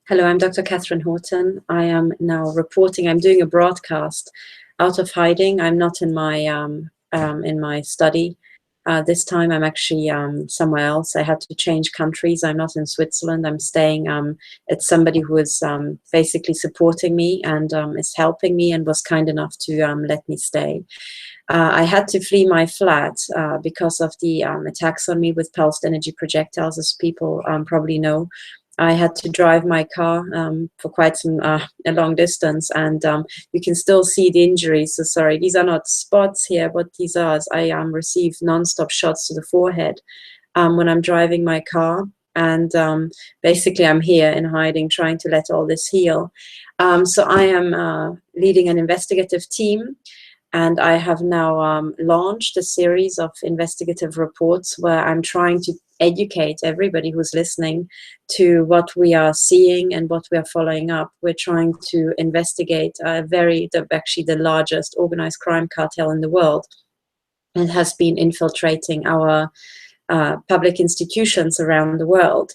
Hello, I'm Dr. Catherine Horton. I am now reporting. I'm doing a broadcast out of hiding. I'm not in my study. This time I'm actually somewhere else. I had to change countries. I'm not in Switzerland. I'm staying at somebody who is basically supporting me and is helping me and was kind enough to let me stay. I had to flee my flat because of the attacks on me with pulsed energy projectiles, as people probably know. I had to drive my car for quite a long distance, and you can still see the injuries. So sorry, these are not spots here. What these are is I received non-stop shots to the forehead when I'm driving my car. And basically, I'm here in hiding, trying to let all this heal. So I am leading an investigative team. And I have now launched a series of investigative reports where I'm trying to educate everybody who's listening to what we are seeing and what we are following up. We're trying to investigate actually the largest organized crime cartel in the world. It has been infiltrating our public institutions around the world.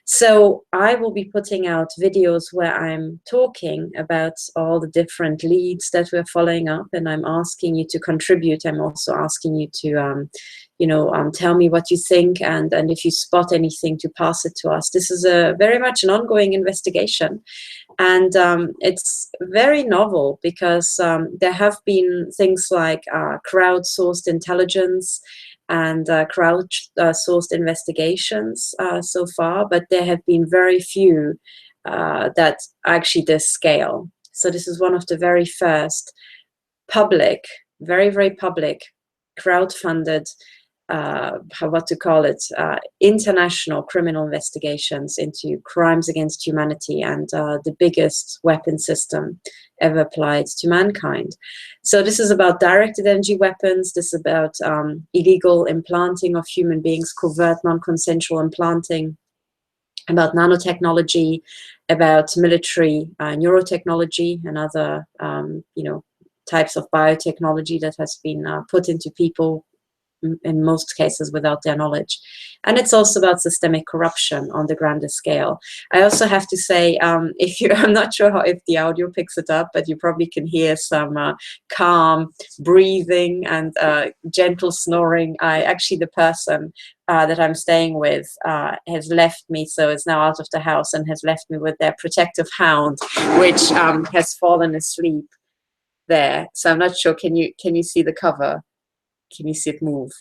So I will be putting out videos where I'm talking about all the different leads that we're following up, and I'm asking you to contribute. I'm also asking you to, tell me what you think, and if you spot anything, to pass it to us. This is very much an ongoing investigation, and it's very novel because there have been things like crowdsourced intelligence and crowdsourced investigations so far, but there have been very few that actually this scale. So this is one of the very first public, very, very public, crowd-funded, international criminal investigations into crimes against humanity and the biggest weapon system ever applied to mankind. So this is about directed energy weapons. This is about illegal implanting of human beings, covert non-consensual implanting, about nanotechnology, about military neurotechnology and other types of biotechnology that has been put into people in most cases without their knowledge. And it's also about systemic corruption on the grander scale. I also have to say, I'm not sure if the audio picks it up, but you probably can hear some calm breathing and gentle snoring. The person that I'm staying with has left me, so is now out of the house and has left me with their protective hound, which has fallen asleep there. So I'm not sure, can you see the cover? Can you see it move?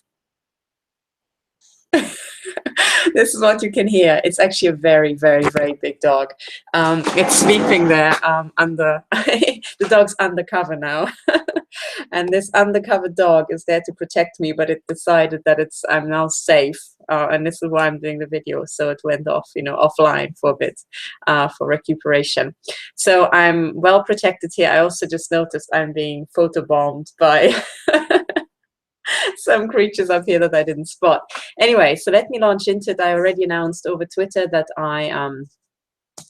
This is what you can hear. It's actually a very, very, very big dog. It's sleeping there under, the dog's undercover now. And this undercover dog is there to protect me, but it decided that I'm now safe. And this is why I'm doing the video. So it went off, offline for a bit, for recuperation. So I'm well protected here. I also just noticed I'm being photobombed by some creatures up here that I didn't spot. Anyway, so let me launch into it. I already announced over Twitter that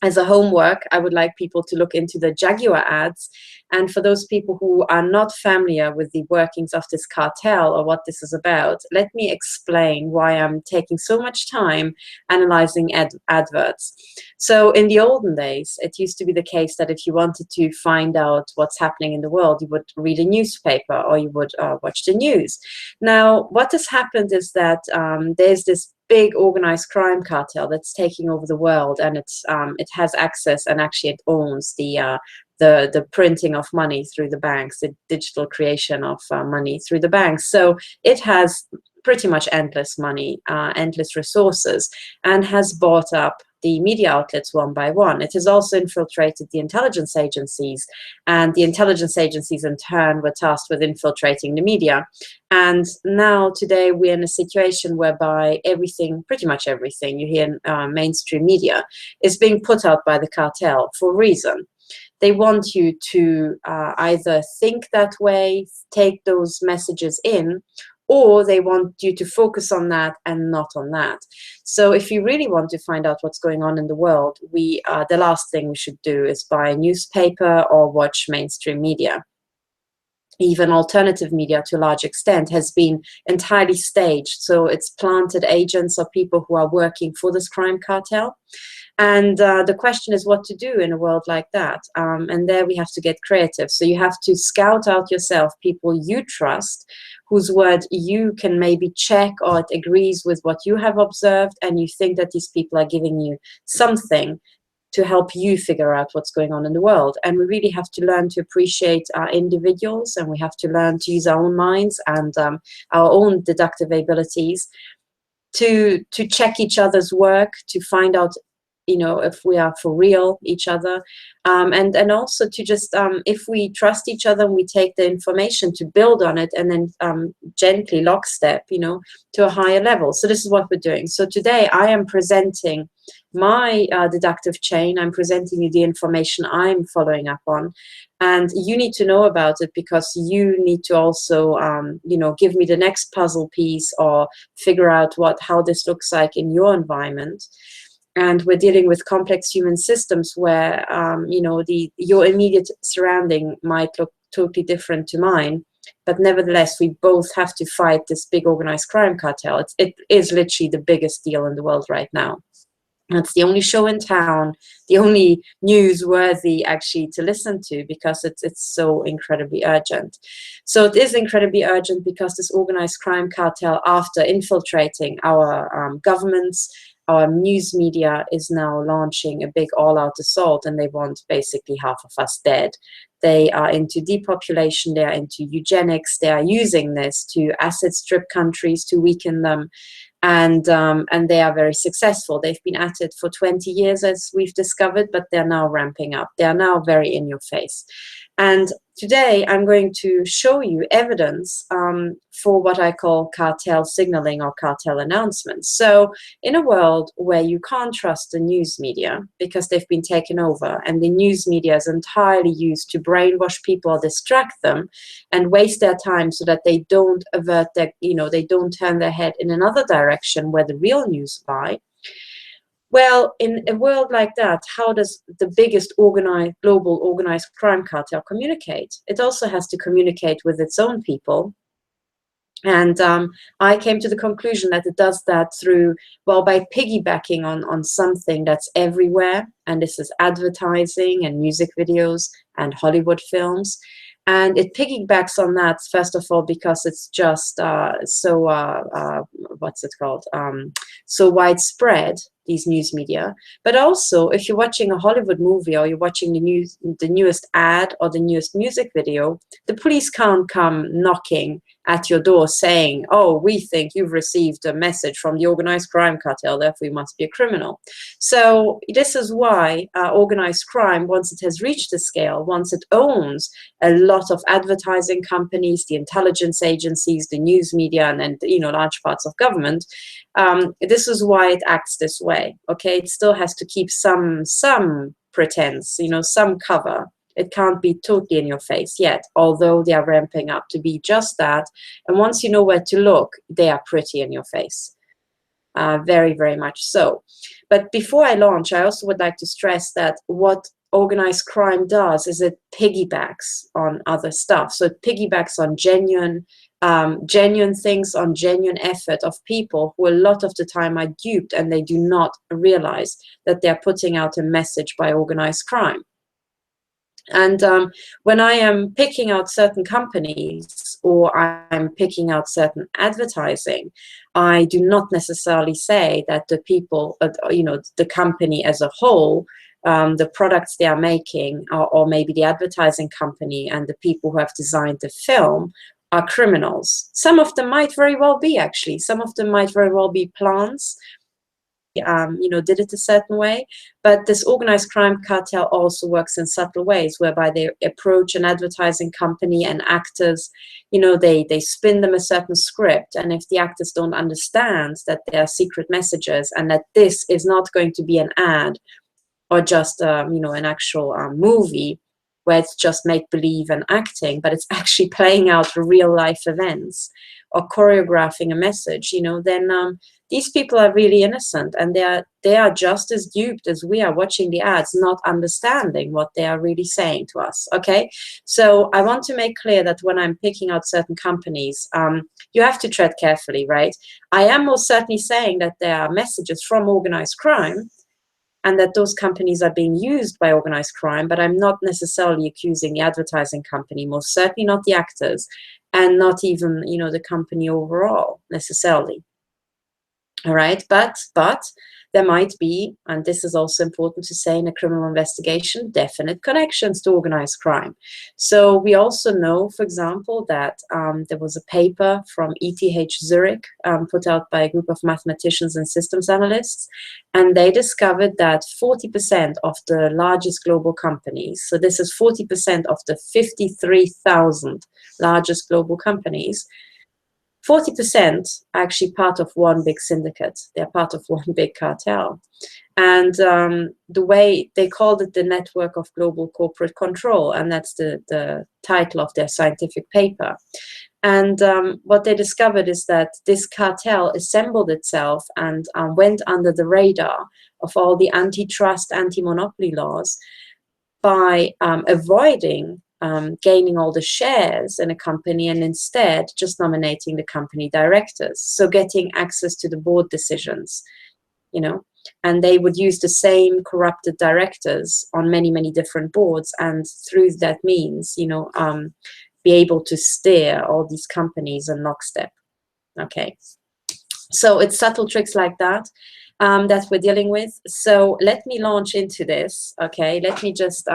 as a homework, I would like people to look into the Jaguar ads. And for those people who are not familiar with the workings of this cartel or what this is about, let me explain why I'm taking so much time analyzing adverts. So in the olden days, it used to be the case that if you wanted to find out what's happening in the world, you would read a newspaper or you would watch the news. Now, what has happened is that there's this big organized crime cartel that's taking over the world, and it has access, and actually it owns the printing of money through the banks, the digital creation of money through the banks. So it has pretty much endless money, endless resources, and has bought up the media outlets one by one. It has also infiltrated the intelligence agencies, and the intelligence agencies in turn were tasked with infiltrating the media. And now today we're in a situation whereby everything, pretty much everything you hear in mainstream media is being put out by the cartel for a reason. They want you to either think that way, take those messages in, or they want you to focus on that and not on that. So if you really want to find out what's going on in the world, the last thing we should do is buy a newspaper or watch mainstream media. even alternative media to a large extent, has been entirely staged. So it's planted agents or people who are working for this crime cartel. And the question is what to do in a world like that. And there we have to get creative. So you have to scout out yourself people you trust, whose word you can maybe check or it agrees with what you have observed, and you think that these people are giving you something to help you figure out what's going on in the world. And we really have to learn to appreciate our individuals, and we have to learn to use our own minds and our own deductive abilities to check each other's work, to find out, you know, if we are for real each other, and also to just if we trust each other and we take the information to build on it, and then gently lockstep, you know, to a higher level. So this is what we're doing. So today I am presenting my deductive chain. I'm presenting you the information I'm following up on, and you need to know about it because you need to also you know, give me the next puzzle piece or figure out how this looks like in your environment. And we're dealing with complex human systems where, you know, your immediate surrounding might look totally different to mine. But nevertheless, we both have to fight this big organized crime cartel. It is literally the biggest deal in the world right now. It's the only show in town, the only newsworthy actually to listen to, because it's so incredibly urgent. So it is incredibly urgent because this organized crime cartel, after infiltrating our governments, our news media, is now launching a big all-out assault, and they want basically half of us dead. They are into depopulation, they are into eugenics, they are using this to asset strip countries to weaken them. And they are very successful. They've been at it for 20 years, as we've discovered, but they're now ramping up. They are now very in your face. And today I'm going to show you evidence for what I call cartel signaling or cartel announcements. So in a world where you can't trust the news media because they've been taken over, and the news media is entirely used to brainwash people or distract them and waste their time so that they don't avert their, you know, they don't turn their head in another direction where the real news lie. Well, in a world like that, how does the biggest global organized crime cartel communicate? It also has to communicate with its own people. And I came to the conclusion that it does that through, well, by piggybacking on something that's everywhere. And this is advertising and music videos and Hollywood films. And it piggybacks on that, first of all, because it's just what's it called? So widespread, these news media. But also, if you're watching a Hollywood movie or you're watching the newest ad or the newest music video, the police can't come knocking at your door saying, oh, we think you've received a message from the organized crime cartel, therefore you must be a criminal. So this is why organized crime, once it has reached the scale, once it owns a lot of advertising companies, the intelligence agencies, the news media, and then, you know, large parts of government, this is why it acts this way. Okay, it still has to keep some pretense, you know, some cover. It can't be totally in your face yet, although they are ramping up to be just that. And once you know where to look, they are pretty in your face. Very, very much so. But before I launch, I also would like to stress that what organized crime does is it piggybacks on other stuff. So it piggybacks on genuine things, on genuine effort of people who a lot of the time are duped, and they do not realize that they're putting out a message by organized crime. And when I am picking out certain companies or I'm picking out certain advertising, I do not necessarily say that the people, you know, the company as a whole, the products they are making, or maybe the advertising company and the people who have designed the film are criminals. Some of them might very well be, actually. Some of them might very well be plants. You know, did it a certain way. But this organized crime cartel also works in subtle ways, whereby they approach an advertising company and actors, you know, they spin them a certain script. And if the actors don't understand that there are secret messages and that this is not going to be an ad or just, you know, an actual movie where it's just make-believe and acting, but it's actually playing out real-life events or choreographing a message, you know, then these people are really innocent, and they are just as duped as we are watching the ads, not understanding what they are really saying to us. Okay, so I want to make clear that when I'm picking out certain companies, you have to tread carefully, right? I am most certainly saying that there are messages from organized crime, and that those companies are being used by organized crime, but I'm not necessarily accusing the advertising company, most certainly not the actors, and not even, you know, the company overall necessarily. All right, but there might be, and this is also important to say in a criminal investigation, definite connections to organized crime. So we also know, for example, that there was a paper from ETH Zurich put out by a group of mathematicians and systems analysts, and they discovered that 40% of the largest global companies, so this is 40% of the 53,000 largest global companies, 40% are actually part of one big syndicate. They're part of one big cartel. And the way they called it, the network of global corporate control, and that's the title of their scientific paper. And what they discovered is that this cartel assembled itself and went under the radar of all the antitrust, anti-monopoly laws by avoiding gaining all the shares in a company, and instead just nominating the company directors. So getting access to the board decisions, you know, and they would use the same corrupted directors on many, many different boards, and through that means, you know, be able to steer all these companies in lockstep. Okay, so it's subtle tricks like that that we're dealing with. So let me launch into this. Okay, let me just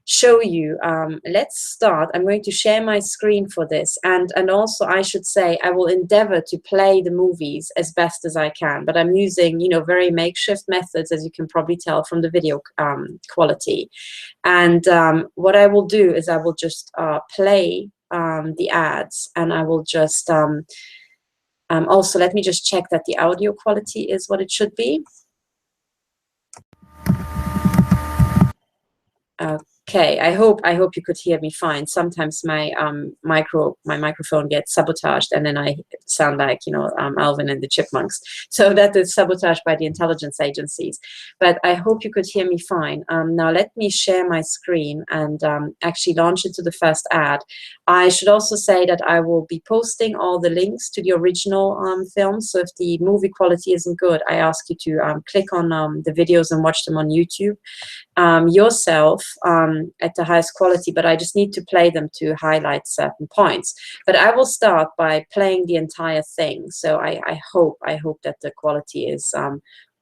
show you. Let's start. I'm going to share my screen for this, and also I should say I will endeavor to play the movies as best as I can, but I'm using, you know, very makeshift methods, as you can probably tell from the video quality. And what I will do is I will just play the ads, and I will just also, let me just check that the audio quality is what it should be. Okay, I hope you could hear me fine. Sometimes my microphone gets sabotaged, and then I sound like, you know, Alvin and the Chipmunks. So that is sabotaged by the intelligence agencies. But I hope you could hear me fine. Now let me share my screen and actually launch into the first ad. I should also say that I will be posting all the links to the original films. So if the movie quality isn't good, I ask you to click on the videos and watch them on YouTube yourself at the highest quality, but I just need to play them to highlight certain points. But I will start by playing the entire thing. So I hope that the quality is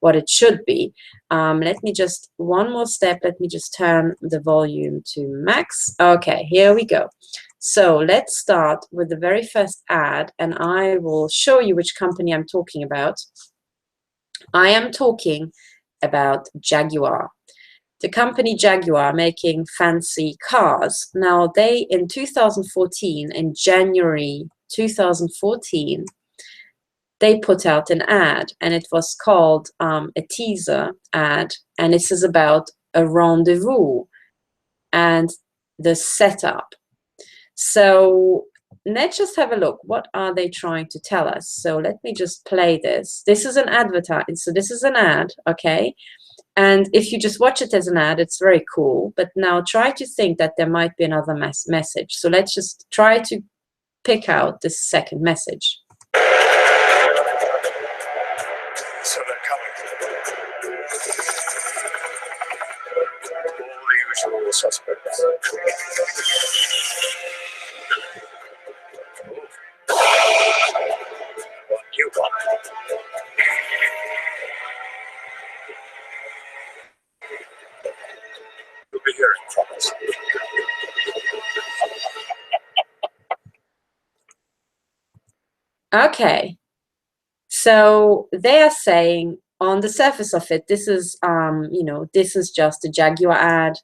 what it should be. Let me just, one more step, let me just turn the volume to max. Okay, here we go. So let's start with the very first ad, and I will show you which company I'm talking about. I am talking about Jaguar. The company Jaguar, making fancy cars. Now they, in 2014, in January 2014, they put out an ad, and it was called a teaser ad, and this is about a rendezvous and the setup. So let's just have a look. What are they trying to tell us? So let me just play this. This is an advertise. So this is an ad, okay? And if you just watch it as an ad, it's very cool. But now try to think that there might be another message. So let's just try to pick out this second message. So they're coming. All the usual suspects. What you want? You'll be hearing from us. Okay. So they are saying, on the surface of it, this is, you know, this is just a Jaguar ad.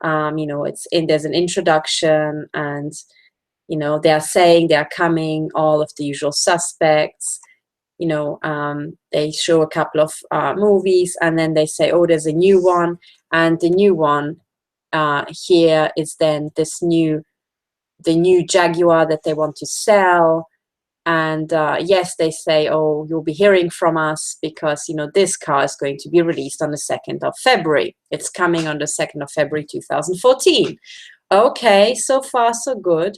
You know, there's an introduction, and, you know, they are saying they are coming, all of the usual suspects. You know, they show a couple of movies, and then they say, oh, there's a new one, and the new one here is then the new Jaguar that they want to sell. And yes, they say, oh, you'll be hearing from us because, you know, this car is going to be released on the 2nd of February. It's coming on the 2nd of February 2014. Okay, so far so good.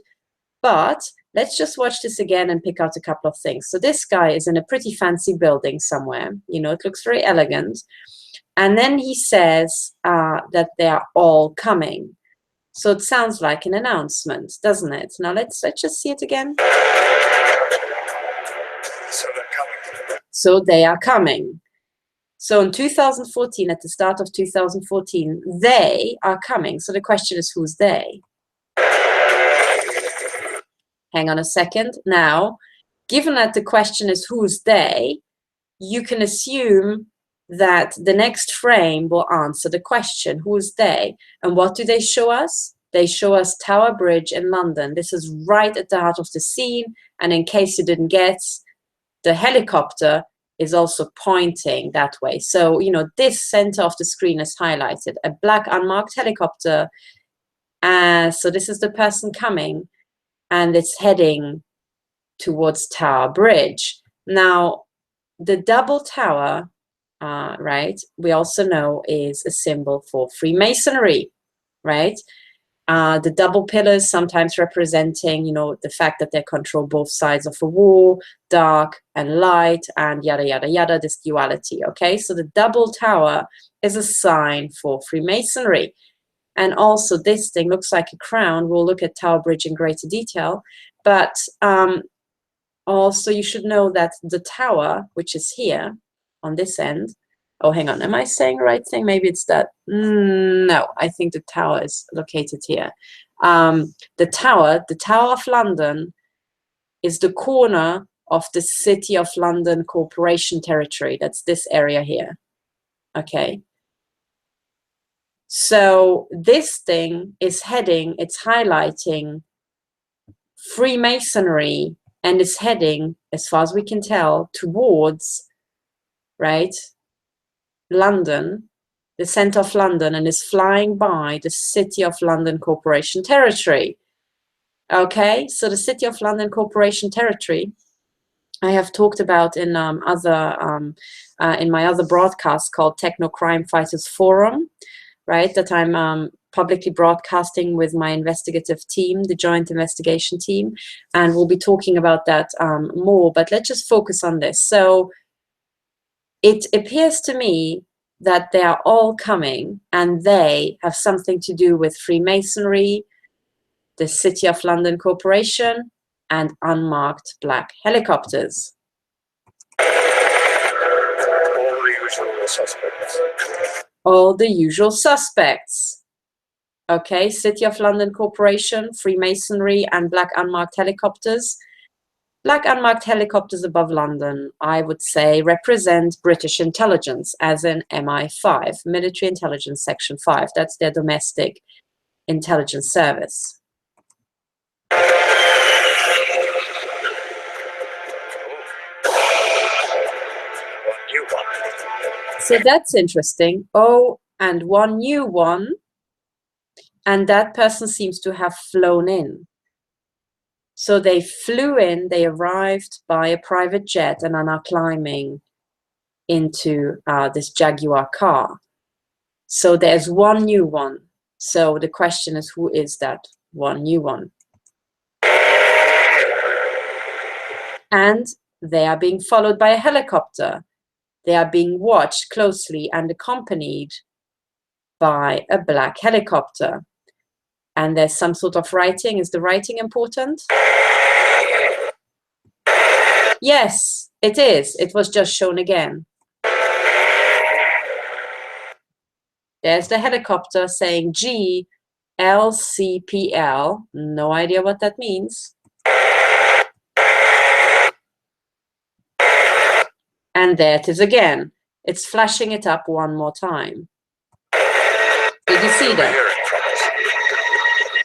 But let's just watch this again and pick out a couple of things. So this guy is in a pretty fancy building somewhere. You know, it looks very elegant. And then he says that they are all coming. So it sounds like an announcement, doesn't it? Now let's just see it again. So they're coming. So they are coming. So in 2014, at the start of 2014, they are coming. So the question is, who's they? Hang on a second. Now, given that the question is who's they, you can assume that the next frame will answer the question, who's they? And what do they show us? They show us Tower Bridge in London. This is right at the heart of the scene. And in case you didn't guess, the helicopter is also pointing that way. So, you know, this center of the screen is highlighted, a black unmarked helicopter. So this is the person coming, and it's heading towards Tower Bridge. Now, the double tower, right, we also know is a symbol for Freemasonry, right? The double pillars sometimes representing, you know, the fact that they control both sides of a wall, dark and light, and yada, yada, yada, this duality, okay? So the double tower is a sign for Freemasonry. And also this thing looks like a crown. We'll look at Tower Bridge in greater detail. But also you should know that the tower, which is here on this end, oh, hang on, am I saying the right thing? Maybe it's that. No, I think the tower is located here. The Tower of London is the corner of the City of London Corporation territory. That's this area here, okay? So this thing is heading, it's highlighting Freemasonry, and it's heading, as far as we can tell, towards, right, London, the center of London, and is flying by the City of London Corporation territory. Okay, so the City of London Corporation territory, I have talked about in my other broadcast called Techno Crime Fighters Forum, right, that I'm publicly broadcasting with my investigative team, the joint investigation team, and we'll be talking about that more, but let's just focus on this. So it appears to me that they are all coming, and they have something to do with Freemasonry, the City of London Corporation, and unmarked black helicopters. All the usual suspects. All the usual suspects. Okay, City of London Corporation, Freemasonry, and black unmarked helicopters. Black unmarked helicopters above London, I would say, represent British intelligence, as in MI5, Military Intelligence Section 5. That's their domestic intelligence service. So that's interesting. Oh, and one new one. And that person seems to have flown in. So they flew in, they arrived by a private jet and are now climbing into this Jaguar car. So there's one new one. So the question is, who is that one new one? And they are being followed by a helicopter. They are being watched closely and accompanied by a black helicopter. And there's some sort of writing. Is the writing important? Yes, it is. It was just shown again. There's the helicopter saying GLCPL. No idea what that means. And there it is again. It's flashing it up one more time. Did you see that?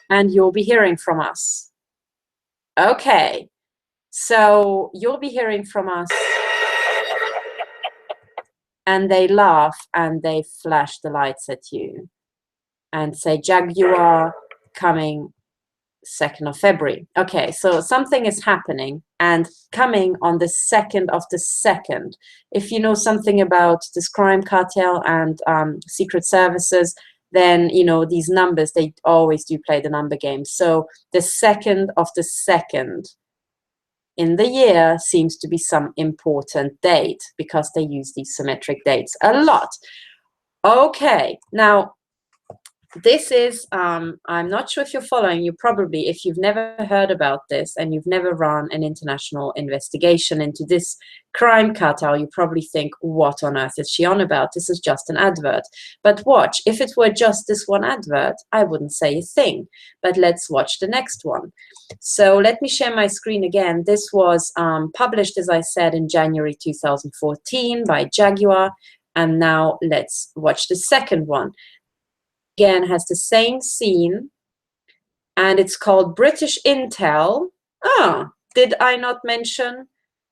And you'll be hearing from us. Okay. So you'll be hearing from us. And they laugh and they flash the lights at you and say, Jaguar coming 2nd of February. Okay, so something is happening and coming on the 2nd of the 2nd. If you know something about this crime cartel and secret services, then you know these numbers, they always do play the number game. So the 2nd of the 2nd in the year seems to be some important date because they use these symmetric dates a lot. Okay, now this is, I'm not sure if you're following, you probably, if you've never heard about this and you've never run an international investigation into this crime cartel, you probably think, what on earth is she on about? This is just an advert. But watch, if it were just this one advert, I wouldn't say a thing. But let's watch the next one. So let me share my screen again. This was published, as I said, in January 2014 by Jaguar. And now let's watch the second one. Again, has the same scene, and it's called British Intel. Ah, did I not mention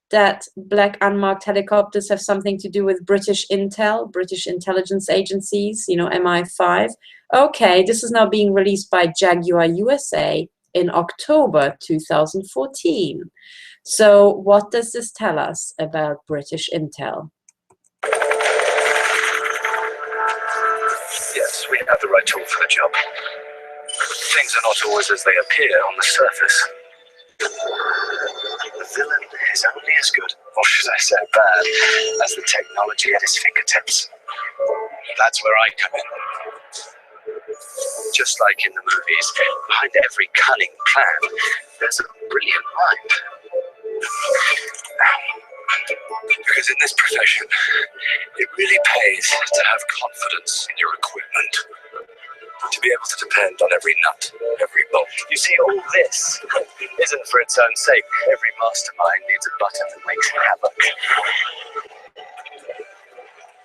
that black unmarked helicopters have something to do with British Intel, British intelligence agencies, you know, MI5? Okay, this is now being released by Jaguar USA in October 2014. So what does this tell us about British Intel? Yes, we have the right tool for the job. Things are not always as they appear on the surface. The villain is only as good, or should I say bad, as the technology at his fingertips. That's where I come in. Just like in the movies, behind every cunning plan, there's a brilliant mind. Because in this profession, it really pays to have confidence in your equipment. To be able to depend on every nut, every bolt. You see, all this isn't for its own sake. Every mastermind needs a button that makes havoc.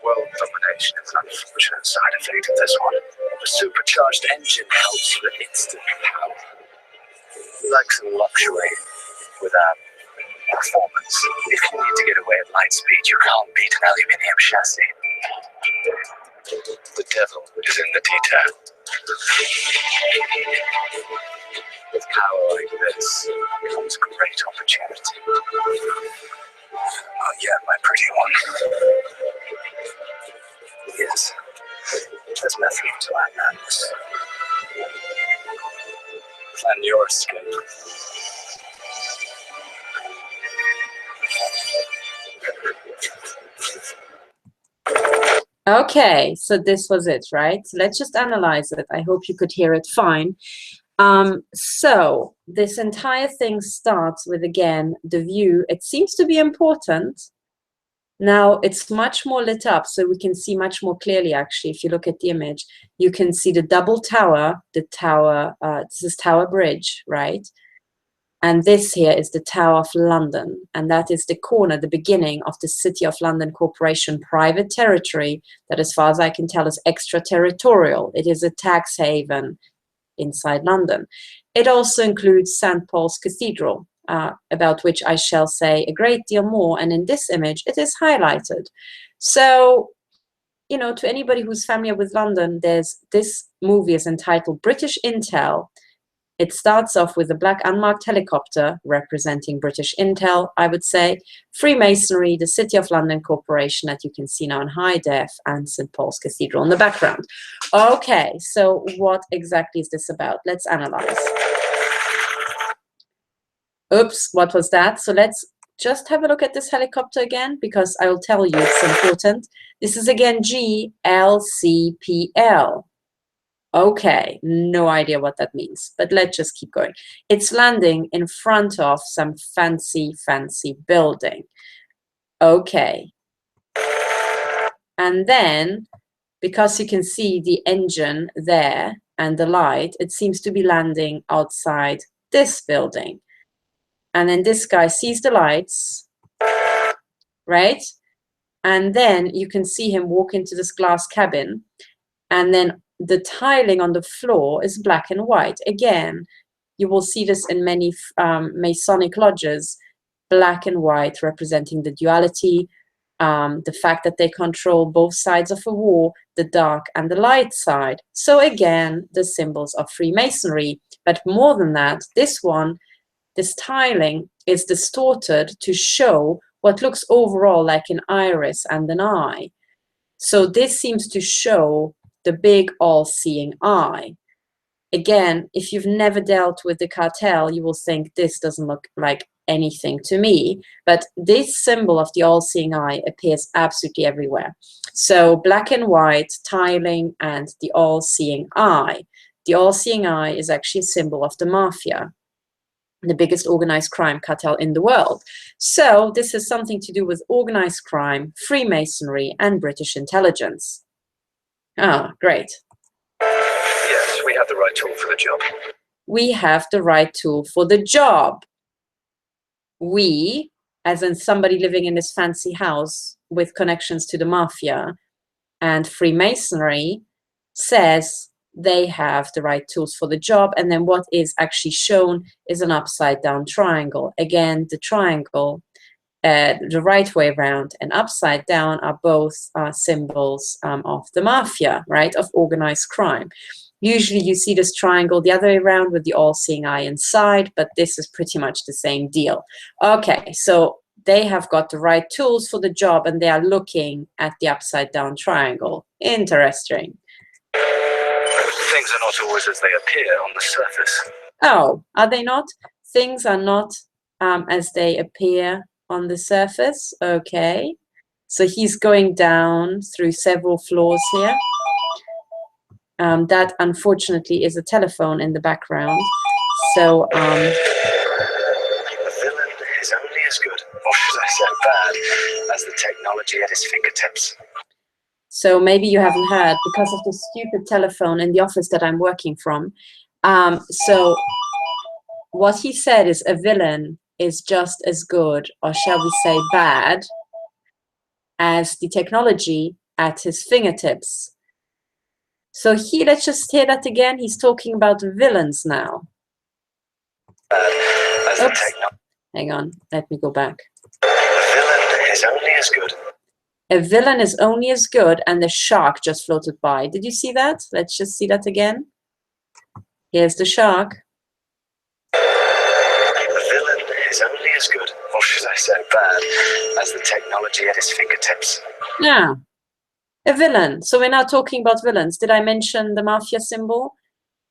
World domination is an unfortunate side effect of this one. A supercharged engine helps with instant power. Like some luxury without performance. If you need to get away at light speed, you can't beat an aluminium chassis. The devil is in the detail. With power like this comes great opportunity. Not yet, my pretty one. Yes, there's method to our madness. Plan your escape. Okay, so this was it, right? So let's just analyze it. I hope you could hear it fine. So this entire thing starts with, again, the view. It seems to be important. Now it's much more lit up, so we can see much more clearly, actually. If you look at the image, you can see the double tower, this is Tower Bridge, right? And this here is the Tower of London. And that is the corner, the beginning of the City of London Corporation private territory that, as far as I can tell, is extraterritorial. It is a tax haven inside London. It also includes St. Paul's Cathedral, about which I shall say a great deal more. And in this image, it is highlighted. So, you know, to anybody who's familiar with London, this movie is entitled British Intel. It starts off with a black unmarked helicopter representing British Intel, I would say, Freemasonry, the City of London Corporation that you can see now in high def, and St. Paul's Cathedral in the background. Okay, so what exactly is this about? Let's analyze. Oops, what was that? So let's just have a look at this helicopter again, because I will tell you it's important. This is again GLCPL. Okay, no idea what that means, but let's just keep going. It's landing in front of some fancy building. Okay. And then, because you can see the engine there and the light, it seems to be landing outside this building. And then this guy sees the lights, right? And then you can see him walk into this glass cabin, and then the tiling on the floor is black and white. Again, you will see this in many Masonic lodges, black and white representing the duality, the fact that they control both sides of a war, the dark and the light side. So again, the symbols of Freemasonry. But more than that, this tiling is distorted to show what looks overall like an iris and an eye. So this seems to show the big all-seeing eye. Again, if you've never dealt with the cartel, you will think this doesn't look like anything to me. But this symbol of the all-seeing eye appears absolutely everywhere. So black and white, tiling, and the all-seeing eye. The all-seeing eye is actually a symbol of the mafia, the biggest organized crime cartel in the world. So this has something to do with organized crime, Freemasonry, and British intelligence. Ah, great. Yes, we have the right tool for the job. We have the right tool for the job. We, as in somebody living in this fancy house with connections to the mafia and Freemasonry, says they have the right tools for the job. And then what is actually shown is an upside down triangle. Again, the triangle, the right way around and upside down are both symbols of the mafia, right, of organized crime. Usually you see this triangle the other way around with the all-seeing eye inside, but this is pretty much the same deal. Okay, so they have got the right tools for the job and they are looking at the upside down triangle. Interesting. Things are not always as they appear on the surface. Oh, are they not? Things are not as they appear on the surface. Okay. So he's going down through several floors here. That unfortunately is a telephone in the background. So the villain is only as good, or should I say bad, as the technology at his fingertips. So maybe you haven't heard because of the stupid telephone in the office that I'm working from. So what he said is a villain is just as good, or shall we say bad, as the technology at his fingertips. So let's just hear that again. He's talking about villains now. Oops. Hang on, let me go back. A villain is only as good. A villain is only as good, and the shark just floated by. Did you see that? Let's just see that again. Here's the shark. A villain is only as good, or should I say bad, as the technology at his fingertips. Yeah, a villain. So we're now talking about villains. Did I mention the mafia symbol?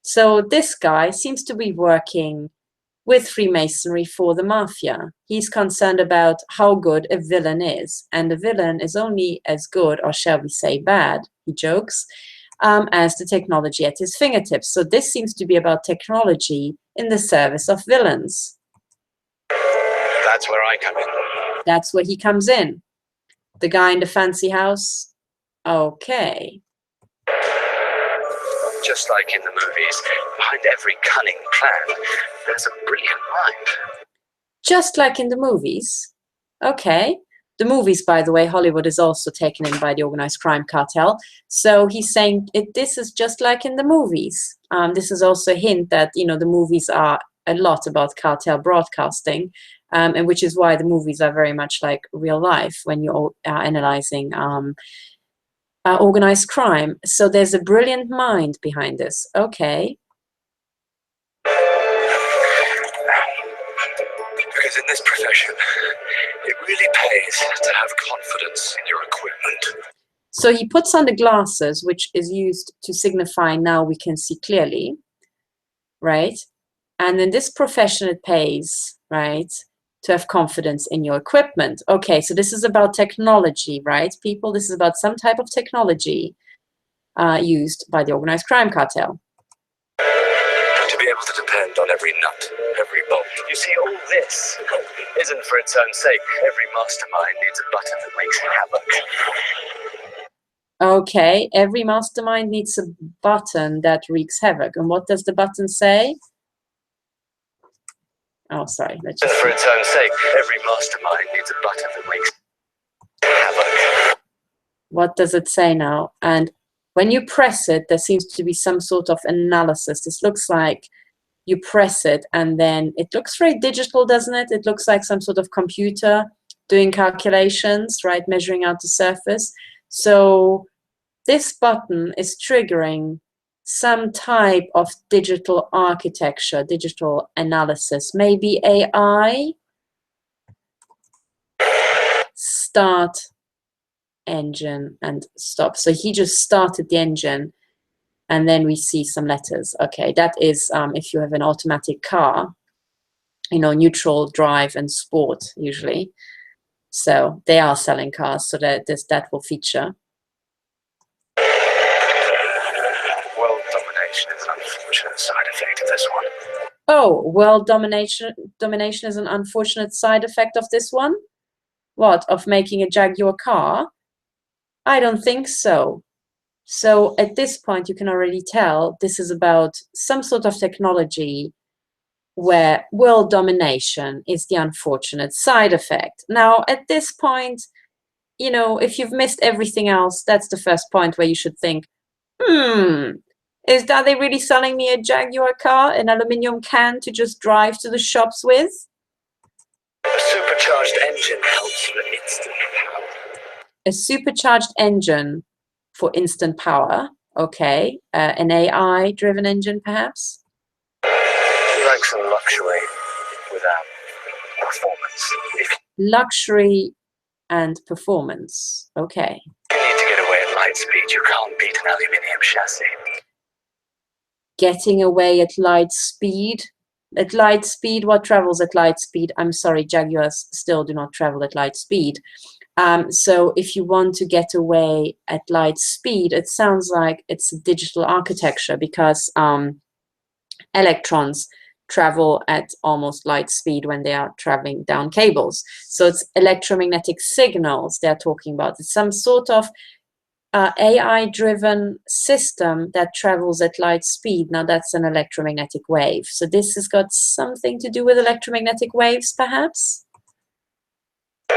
So this guy seems to be working with Freemasonry for the mafia. He's concerned about how good a villain is. And a villain is only as good, or shall we say bad, he jokes, as the technology at his fingertips. So this seems to be about technology in the service of villains. That's where I come in. That's where he comes in. The guy in the fancy house? Okay. Just like in the movies, behind every cunning plan, there's a brilliant mind. Just like in the movies? Okay. The movies, by the way, Hollywood is also taken in by the organized crime cartel. So he's saying this is just like in the movies. This is also a hint that, the movies are a lot about cartel broadcasting, and which is why the movies are very much like real life when you're analyzing organized crime. So there's a brilliant mind behind this. Okay. Because in this profession, it really pays to have confidence in your equipment. So he puts on the glasses, which is used to signify now we can see clearly, right? And in this profession, it pays, right, to have confidence in your equipment. Okay, so this is about technology, right, people? This is about some type of technology used by the organized crime cartel. To be able to depend on every nut, every bolt. You see, all this isn't for its own sake. Every mastermind needs a button that makes havoc. Okay, every mastermind needs a button that wreaks havoc. And what does the button say? Oh, sorry. Let's just... For its own sake, every mastermind needs a button that makes havoc. What does it say now? And when you press it, there seems to be some sort of analysis. This looks like you press it and then it looks very digital, doesn't it? It looks like some sort of computer doing calculations, right? Measuring out the surface. So this button is triggering some type of digital architecture, digital analysis, maybe AI. Start engine and stop. So he just started the engine, and then we see some letters. Okay, that is if you have an automatic car, you know, neutral, drive, and sport usually. So they are selling cars, so that that will feature. World domination is an unfortunate side effect of this one. Oh, world domination is an unfortunate side effect of this one. What, of making a Jaguar car? I don't think so. So at this point, you can already tell this is about some sort of technology where world domination is the unfortunate side effect. Now, at this point, you know, if you've missed everything else, that's the first point where you should think, are they really selling me a Jaguar car, an aluminium can to just drive to the shops with? A supercharged engine helps with instant power. A supercharged engine for instant power. Okay. An AI-driven engine, perhaps? He likes a luxury without performance. Luxury and performance. Okay. You need to get away at light speed. You can't beat an aluminium chassis. Getting away at light speed. At light speed, what travels at light speed? I'm sorry, Jaguars still do not travel at light speed. So if you want to get away at light speed, it sounds like it's a digital architecture, because electrons travel at almost light speed when they are traveling down cables. So it's electromagnetic signals they're talking about. It's some sort of AI-driven system that travels at light speed. Now that's an electromagnetic wave. So this has got something to do with electromagnetic waves, perhaps? The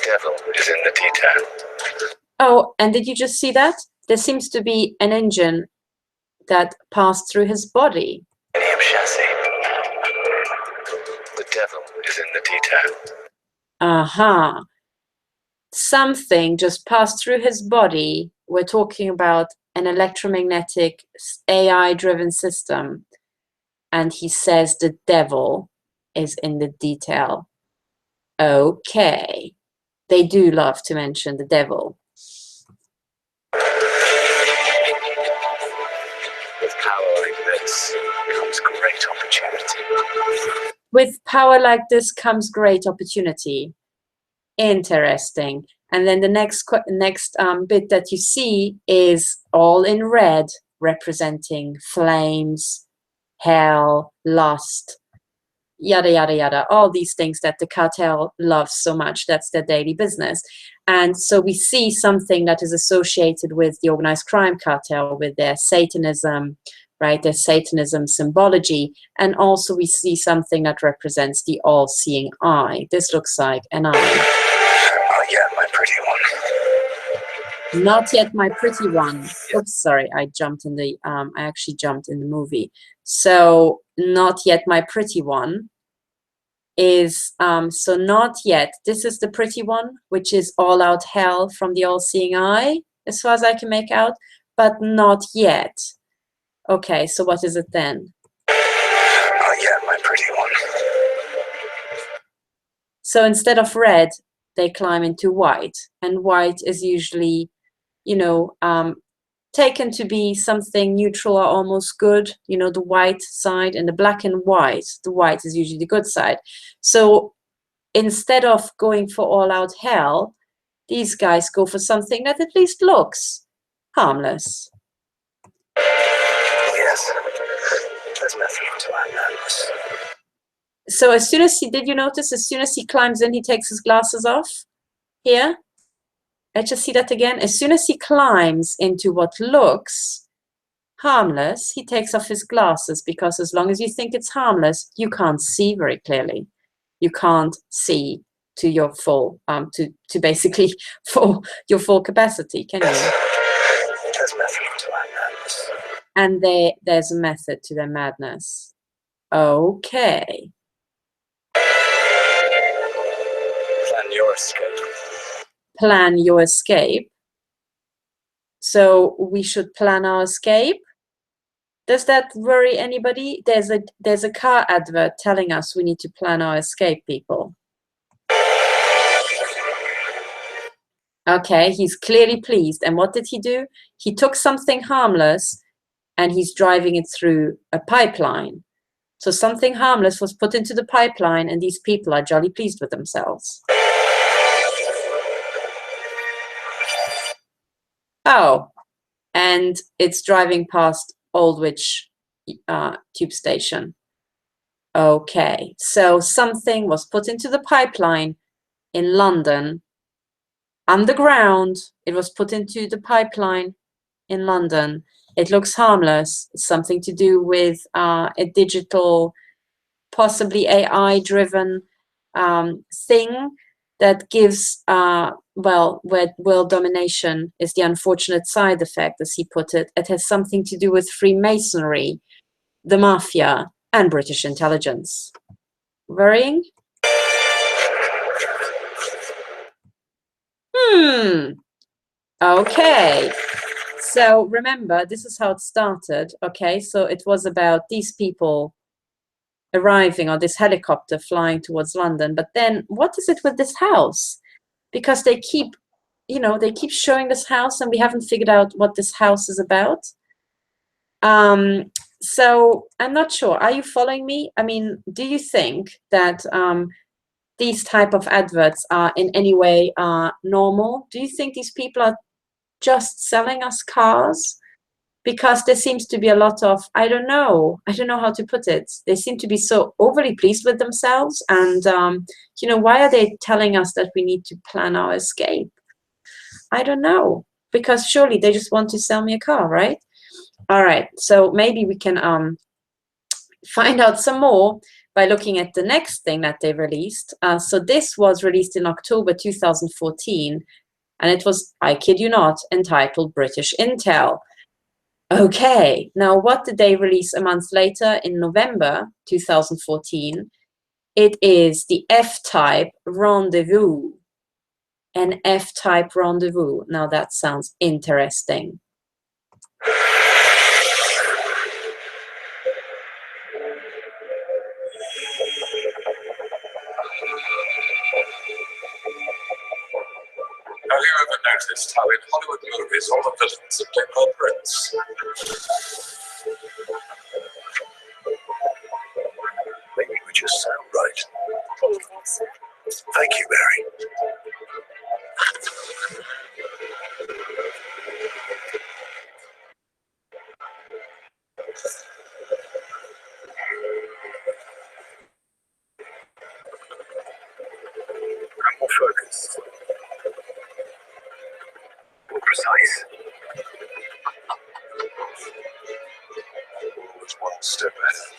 devil is in the detail. Oh, and did you just see that? There seems to be an engine that passed through his body. Chassis. The devil is in the detail. Aha. Something just passed through his body. We're talking about an electromagnetic AI-driven system. And he says the devil is in the detail. Okay. They do love to mention the devil. With power like this comes great opportunity. With power like this comes great opportunity. Interesting. And then the next bit that you see is all in red, representing flames, hell, lust, yada, yada, yada, all these things that the cartel loves so much. That's their daily business. And so we see something that is associated with the organized crime cartel, with their Satanism, right? Their Satanism symbology. And also we see something that represents the all-seeing eye. This looks like an eye. Oh yeah, my pretty one. Not yet my pretty one. Oops, sorry, I jumped in the, I actually jumped in the movie. So not yet my pretty one is, so not yet. This is the pretty one, which is all out hell from the all-seeing eye, as far as I can make out, but not yet. Okay, so what is it then? Oh yeah, my pretty one. So instead of red, they climb into white, and white is usually, you know, taken to be something neutral or almost good, you know, the white side, and the black and white, the white is usually the good side. So instead of going for all out hell, these guys go for something that at least looks harmless. Yes, there's nothing to my madness. So as soon as he, did you notice, as soon as he climbs in, he takes his glasses off here? Let's just see that again. As soon as he climbs into what looks harmless, he takes off his glasses, because as long as you think it's harmless, you can't see very clearly. You can't see to your full, to basically for your full capacity, can you? There's method to my madness. And there's a method to their madness. Okay. Plan your escape. Plan your escape. So we should plan our escape. Does that worry anybody? There's a car advert telling us we need to plan our escape, people. Okay, he's clearly pleased. And what did he do? He took something harmless and he's driving it through a pipeline. So something harmless was put into the pipeline and these people are jolly pleased with themselves. Oh, and it's driving past Aldwych tube station. Okay, so something was put into the pipeline in London. Underground, it was put into the pipeline in London. It looks harmless. It's something to do with a digital, possibly AI-driven thing that gives, well, where world domination is the unfortunate side effect, as he put it. It has something to do with Freemasonry, the mafia, and British intelligence. Worrying? Okay. So remember, this is how it started. Okay, so it was about these people arriving on this helicopter flying towards London. But then what is it with this house? Because they keep, they keep showing this house and we haven't figured out what this house is about. So I'm not sure. Are you following me? I mean, do you think that these type of adverts are in any way normal? Do you think these people are just selling us cars? Because there seems to be a lot of, I don't know how to put it. They seem to be so overly pleased with themselves. And, why are they telling us that we need to plan our escape? I don't know, because surely they just want to sell me a car, right? All right, so maybe we can find out some more by looking at the next thing that they released. So this was released in October 2014, and it was, I kid you not, entitled British Intel. Okay, now what did they release a month later in November 2014? It is the F-type Rendezvous. An F-type Rendezvous. Now that sounds interesting. Have you ever noticed how in Hollywood movies all the villains are played by Brits? Maybe we just sound right. Thank you, Mary. More focused. More precise. Always one step ahead.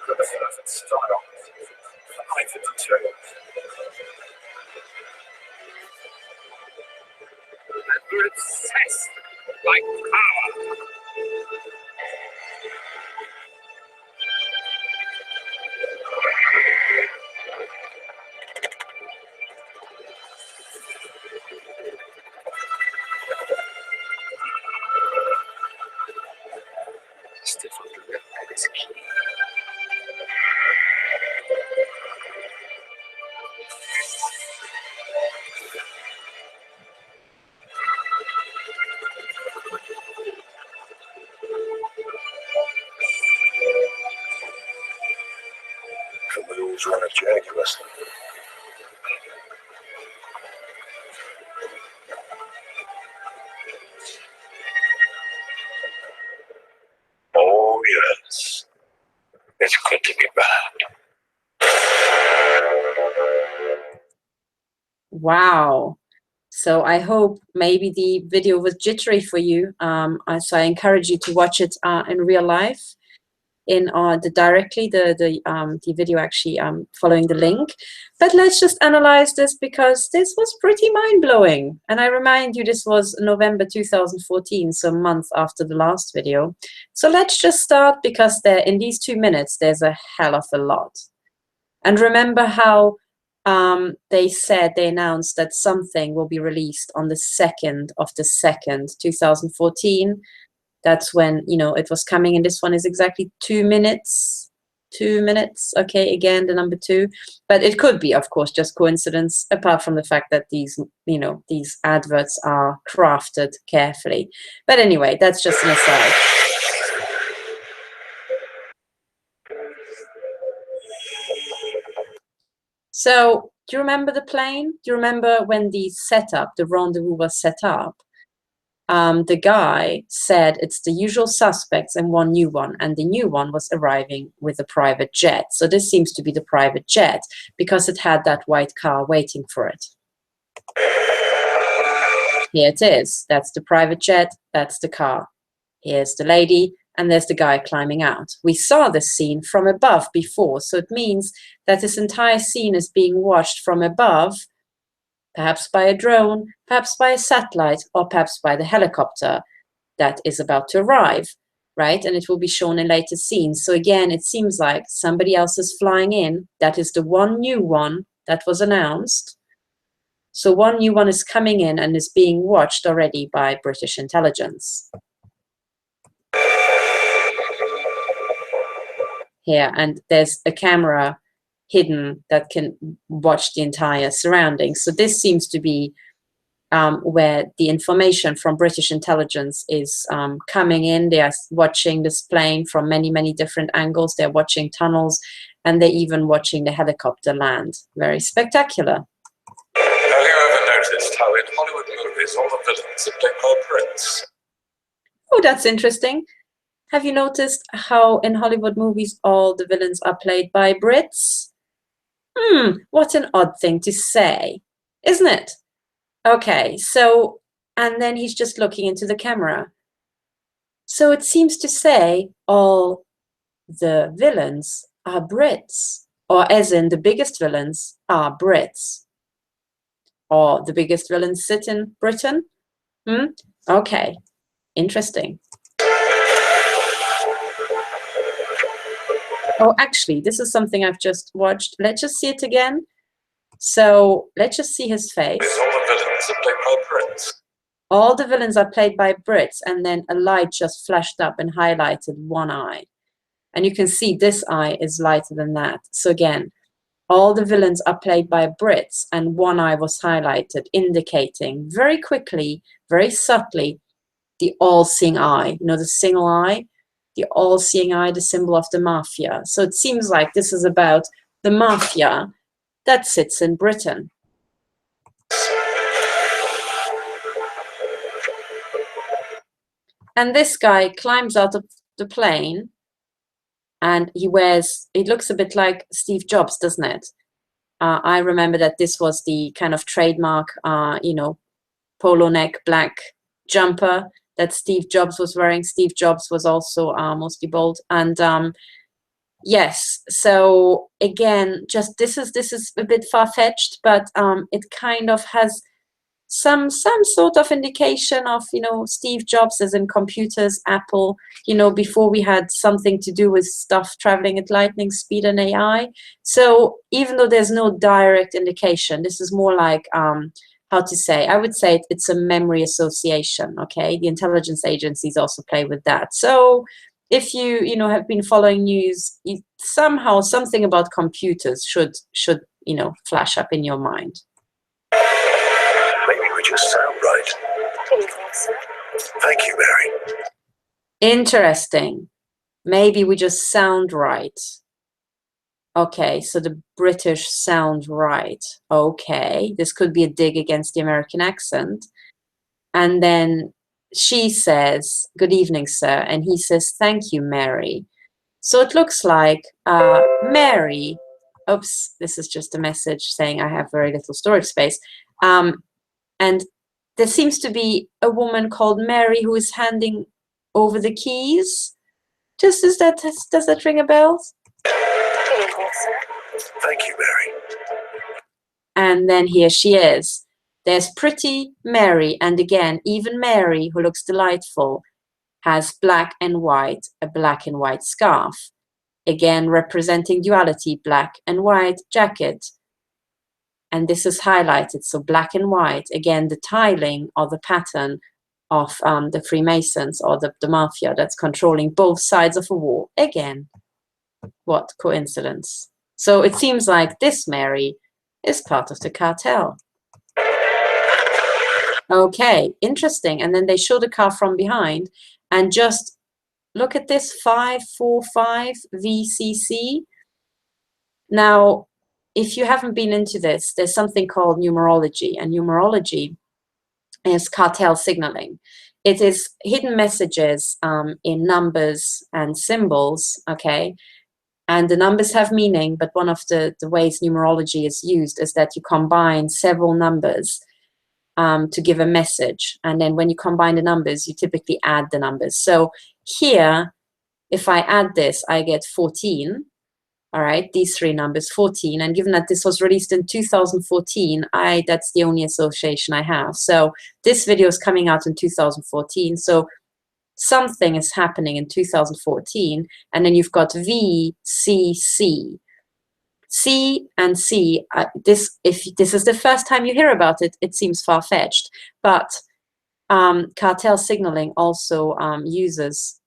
For the perfect style. For eye for detail. And we're obsessed like power. Stiff under lip is key. Can we always run a Jaguar? Oh yes, it's good to be back. Wow. So I hope maybe the video was jittery for you. So I encourage you to watch it in real life, in the video actually following the link. But let's just analyze this because this was pretty mind-blowing. And I remind you, this was November 2014, so a month after the last video. So let's just start, because in these 2 minutes, there's a hell of a lot. And remember how they announced that something will be released on the 2nd of the 2nd, 2014. That's when, you know, it was coming, and this one is exactly 2 minutes. 2 minutes. Okay, again, the number 2. But it could be, of course, just coincidence, apart from the fact that these, you know, these adverts are crafted carefully. But anyway, that's just an aside. So, do you remember the plane? Do you remember when the setup, the rendezvous was set up? The guy said it's the usual suspects and one new one, and the new one was arriving with a private jet. So this seems to be the private jet because it had that white car waiting for it. Here it is. That's the private jet. That's the car. Here's the lady, and there's the guy climbing out. We saw this scene from above before, so it means that this entire scene is being watched from above, perhaps by a drone, perhaps by a satellite, or perhaps by the helicopter that is about to arrive, right? And it will be shown in later scenes. So again, it seems like somebody else is flying in. That is the one new one that was announced. So one new one is coming in and is being watched already by British intelligence. Here, and there's a camera hidden that can watch the entire surroundings. So this seems to be where the information from British intelligence is coming in. They are watching this plane from many, many different angles. They're watching tunnels, and they're even watching the helicopter land. Very spectacular. Have you ever noticed how in Hollywood movies all the villains are played by Brits? Oh, that's interesting. Have you noticed how in Hollywood movies all the villains are played by Brits? What an odd thing to say, isn't it? Okay, so, and then he's just looking into the camera. So it seems to say all the villains are Brits, or as in the biggest villains are Brits. Or the biggest villains sit in Britain? Okay, interesting. Oh, actually, this is something I've just watched. Let's just see it again. So let's just see his face. All the villains are played by Brits. All the villains are played by Brits, and then a light just flashed up and highlighted one eye. And you can see this eye is lighter than that. So again, all the villains are played by Brits, and one eye was highlighted, indicating very quickly, very subtly, the all-seeing eye. You know, the single eye? The all-seeing eye, the symbol of the mafia. So it seems like this is about the mafia that sits in Britain. And this guy climbs out of the plane, and he looks a bit like Steve Jobs, doesn't it? I remember that this was the kind of trademark, you know, polo neck black jumper that Steve Jobs was wearing. Steve Jobs was also mostly bald. And yes, so again, just this is a bit far-fetched, but it kind of has some sort of indication of, you know, Steve Jobs as in computers, Apple, you know, before we had something to do with stuff traveling at lightning speed and AI. So even though there's no direct indication, this is more like, how to say, I would say it's a memory association, okay? The intelligence agencies also play with that. So if you know, have been following news, somehow something about computers should, you know, flash up in your mind. Maybe we just sound right. Thank you, Mary. Interesting. Maybe we just sound right. Okay, so the British sound right. Okay, this could be a dig against the American accent. And then she says, "Good evening, sir." And he says, "Thank you, Mary." So it looks like Mary, oops, this is just a message saying I have very little storage space. And there seems to be a woman called Mary who is handing over the keys. Does that ring a bell? Thank you, Mary. And then here she is. There's pretty Mary, and again, even Mary, who looks delightful, has black and white, a black and white scarf. Again, representing duality, black and white jacket. and this is highlighted, so black and white. Again, the tiling or the pattern of the Freemasons or the mafia that's controlling both sides of a war. Again, what coincidence. So it seems like this Mary is part of the cartel. Okay, interesting. And then they show the car from behind, and just look at this 545 VCC. Now, if you haven't been into this, there's something called numerology, and numerology is cartel signaling. It is hidden messages in numbers and symbols, okay? And the numbers have meaning, but one of the ways numerology is used is that you combine several numbers to give a message. And then when you combine the numbers, you typically add the numbers. So here, if I add this, I get 14. All right, these three numbers, 14. And given that this was released in 2014, that's the only association I have. So this video is coming out in 2014. So something is happening in 2014. And then you've got V, C, C. C and C, if this is the first time you hear about it, it seems far-fetched. But cartel signaling also uses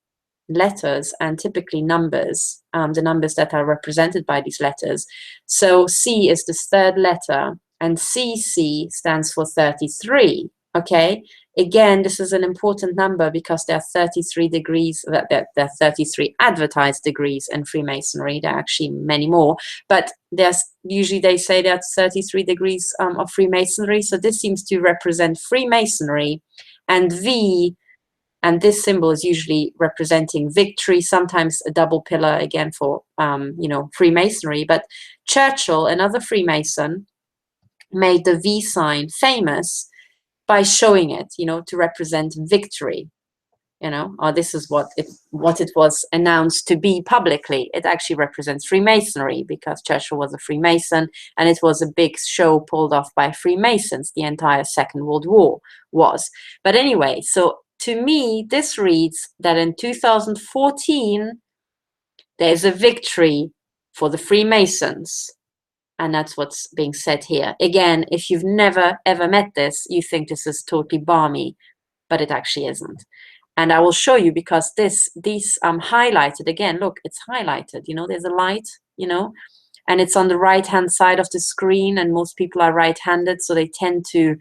letters and typically numbers, the numbers that are represented by these letters. So C is this third letter, and CC stands for 33. Okay, again, this is an important number because there are 33 degrees, there are 33 advertised degrees in Freemasonry. There are actually many more, but there's usually, they say that's 33 degrees of Freemasonry. So this seems to represent Freemasonry, and V, and this symbol is usually representing victory, sometimes a double pillar, again, for, you know, Freemasonry. But Churchill, another Freemason, made the V sign famous by showing it, you know, to represent victory, you know, or this is what it was announced to be publicly. It actually represents Freemasonry because Churchill was a Freemason, and it was a big show pulled off by Freemasons. The entire Second World War was. But anyway, so to me, this reads that in 2014, there's a victory for the Freemasons. And that's what's being said here. Again, if you've never, ever met this, you think this is totally balmy, but it actually isn't. And I will show you, because these highlighted, again, look, it's highlighted, you know, there's a light, you know, and it's on the right-hand side of the screen, and most people are right-handed, so they tend to,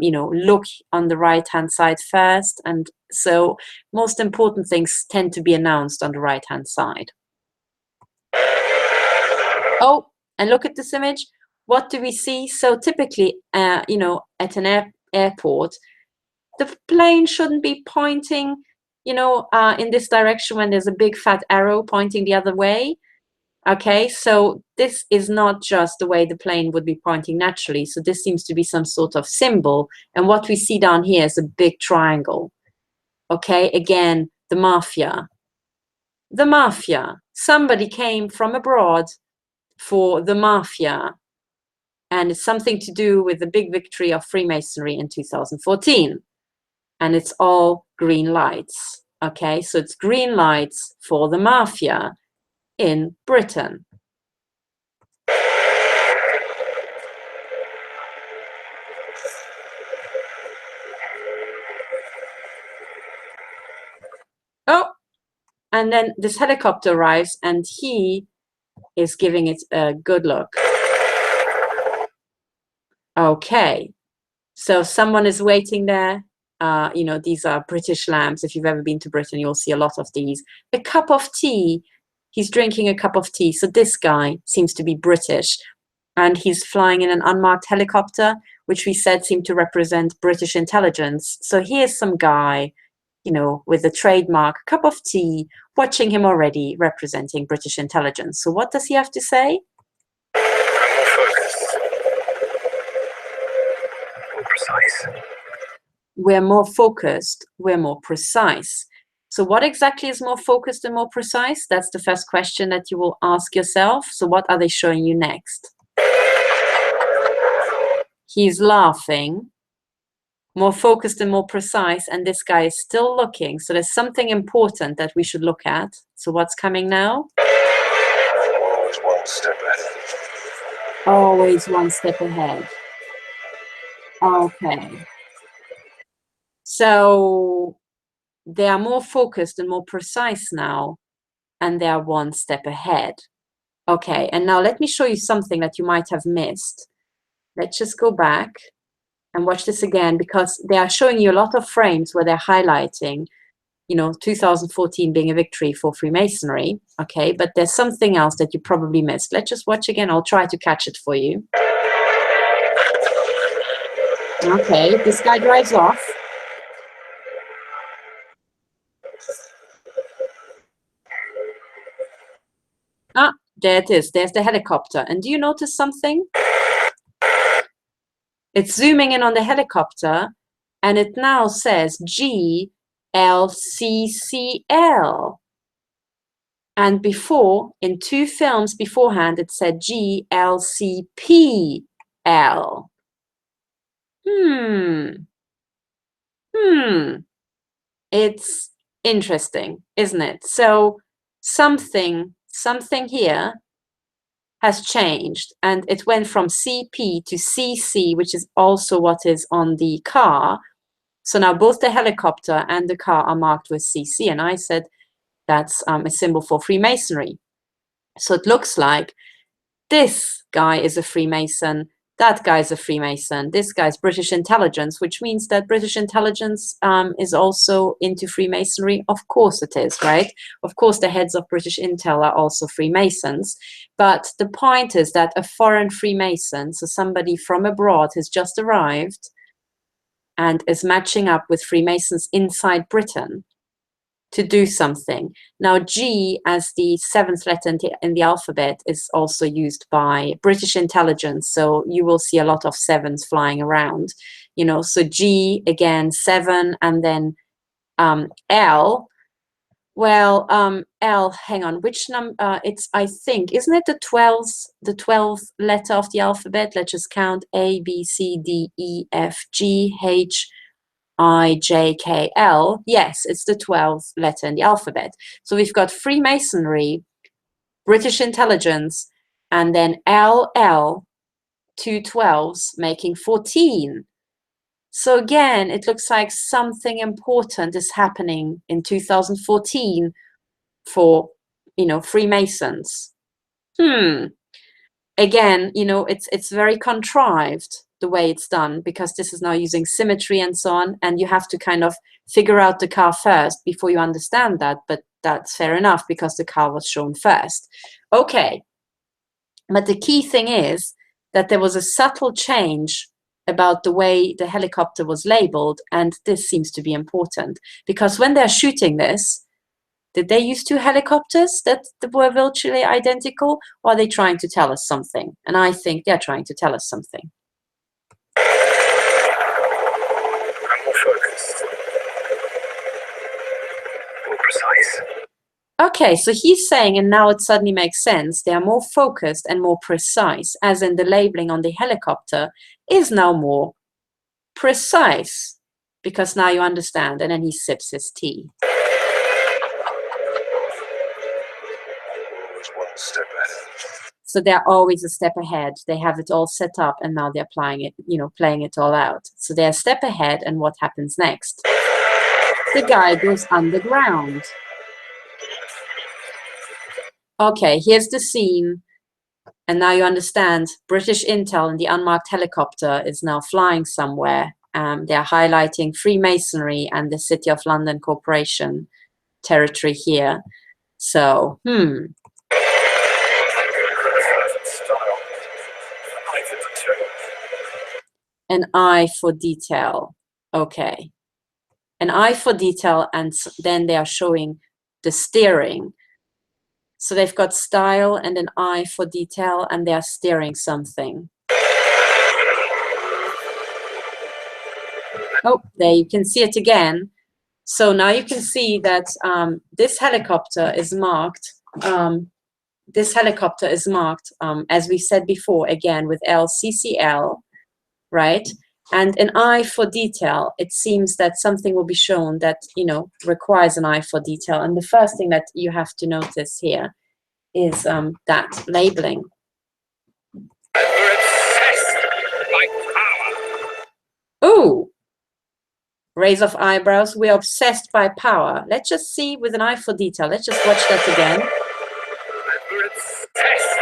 you know, look on the right-hand side first. And so most important things tend to be announced on the right-hand side. Oh, and look at this image. What do we see? So typically, you know, at an airport, the plane shouldn't be pointing, you know, in this direction when there's a big fat arrow pointing the other way. Okay, so this is not just the way the plane would be pointing naturally. So this seems to be some sort of symbol. And what we see down here is a big triangle. Okay, again, the mafia. The mafia. Somebody came from abroad for the mafia, and it's something to do with the big victory of Freemasonry in 2014, and it's all green lights. Okay, so it's green lights for the mafia in Britain. Oh, and then this helicopter arrives, and he is giving it a good look. Okay, so someone is waiting there. You know, these are British lamps. If you've ever been to Britain, you'll see a lot of these. A cup of tea. He's drinking a cup of tea. So this guy seems to be British, and he's flying in an unmarked helicopter, which we said seemed to represent British intelligence. So here's some guy, you know, with a trademark cup of tea, watching him already, representing British intelligence. So what does he have to say? We're more focused, we're more precise. So what exactly is more focused and more precise? That's the first question that you will ask yourself. So what are they showing you next? He's laughing. More focused and more precise, and this guy is still looking. So there's something important that we should look at. So what's coming now? Always one step ahead. Always one step ahead. Okay. So they are more focused and more precise now, and they are one step ahead. Okay, and now let me show you something that you might have missed. Let's just go back and watch this again, because they are showing you a lot of frames where they're highlighting, you know, 2014 being a victory for Freemasonry. Okay, but there's something else that you probably missed. Let's just watch again. I'll try to catch it for you. Okay, this guy drives off. Ah, there it is. There's the helicopter. And do you notice something? It's zooming in on the helicopter, and it now says GLCCL. And before, in 2 films beforehand, it said GLCPL. It's interesting, isn't it? So something here has changed, and it went from CP to CC, which is also what is on the car. So now both the helicopter and the car are marked with CC, and I said that's a symbol for Freemasonry. So it looks like this guy is a Freemason, that guy's a Freemason, this guy's British intelligence, which means that British intelligence is also into Freemasonry. Of course it is, right? Of course the heads of British intel are also Freemasons. But the point is that a foreign Freemason, so somebody from abroad, has just arrived and is matching up with Freemasons inside Britain to do something. Now, G as the 7th letter in the alphabet is also used by British intelligence. So you will see a lot of 7s flying around, you know, so G again, 7, and then L. Well, L, hang on, which number? It's, I think, isn't it the 12th letter of the alphabet? Let's just count: A, B, C, D, E, F, G, H, I, J, K, L. Yes, it's the 12th letter in the alphabet. So we've got Freemasonry, British intelligence, and then LL, 2 12s, making 14. So again, it looks like something important is happening in 2014 for, you know, Freemasons. Again, you know, it's very contrived the way it's done, because this is now using symmetry and so on, and you have to kind of figure out the car first before you understand that, but that's fair enough because the car was shown first. Okay, but the key thing is that there was a subtle change about the way the helicopter was labeled, and this seems to be important, because when they're shooting this, did they use 2 helicopters that were virtually identical, or are they trying to tell us something? And I think they're trying to tell us something. More focused. More precise. Okay, so he's saying, and now it suddenly makes sense, they are more focused and more precise, as in the labeling on the helicopter is now more precise, because now you understand. And then he sips his tea. Step ahead. So they're always a step ahead. They have it all set up, and now they're applying it, you know, playing it all out. So they're a step ahead, and what happens next? The guy goes underground. Okay, here's the scene. And now you understand, British intel in the unmarked helicopter is now flying somewhere. They're highlighting Freemasonry and the City of London Corporation territory here. So, an eye for detail. Okay. An eye for detail, and then they are showing the steering. So they've got style and an eye for detail, and they are steering something. Oh, there you can see it again. So now you can see that this helicopter is marked. As we said before, again with LCCL, right? And an eye for detail. It seems that something will be shown that, you know, requires an eye for detail. And the first thing that you have to notice here is that labeling. We're obsessed by power. Oh, raise of eyebrows. We're obsessed by power. Let's just see with an eye for detail. Let's just watch that again. We're obsessed.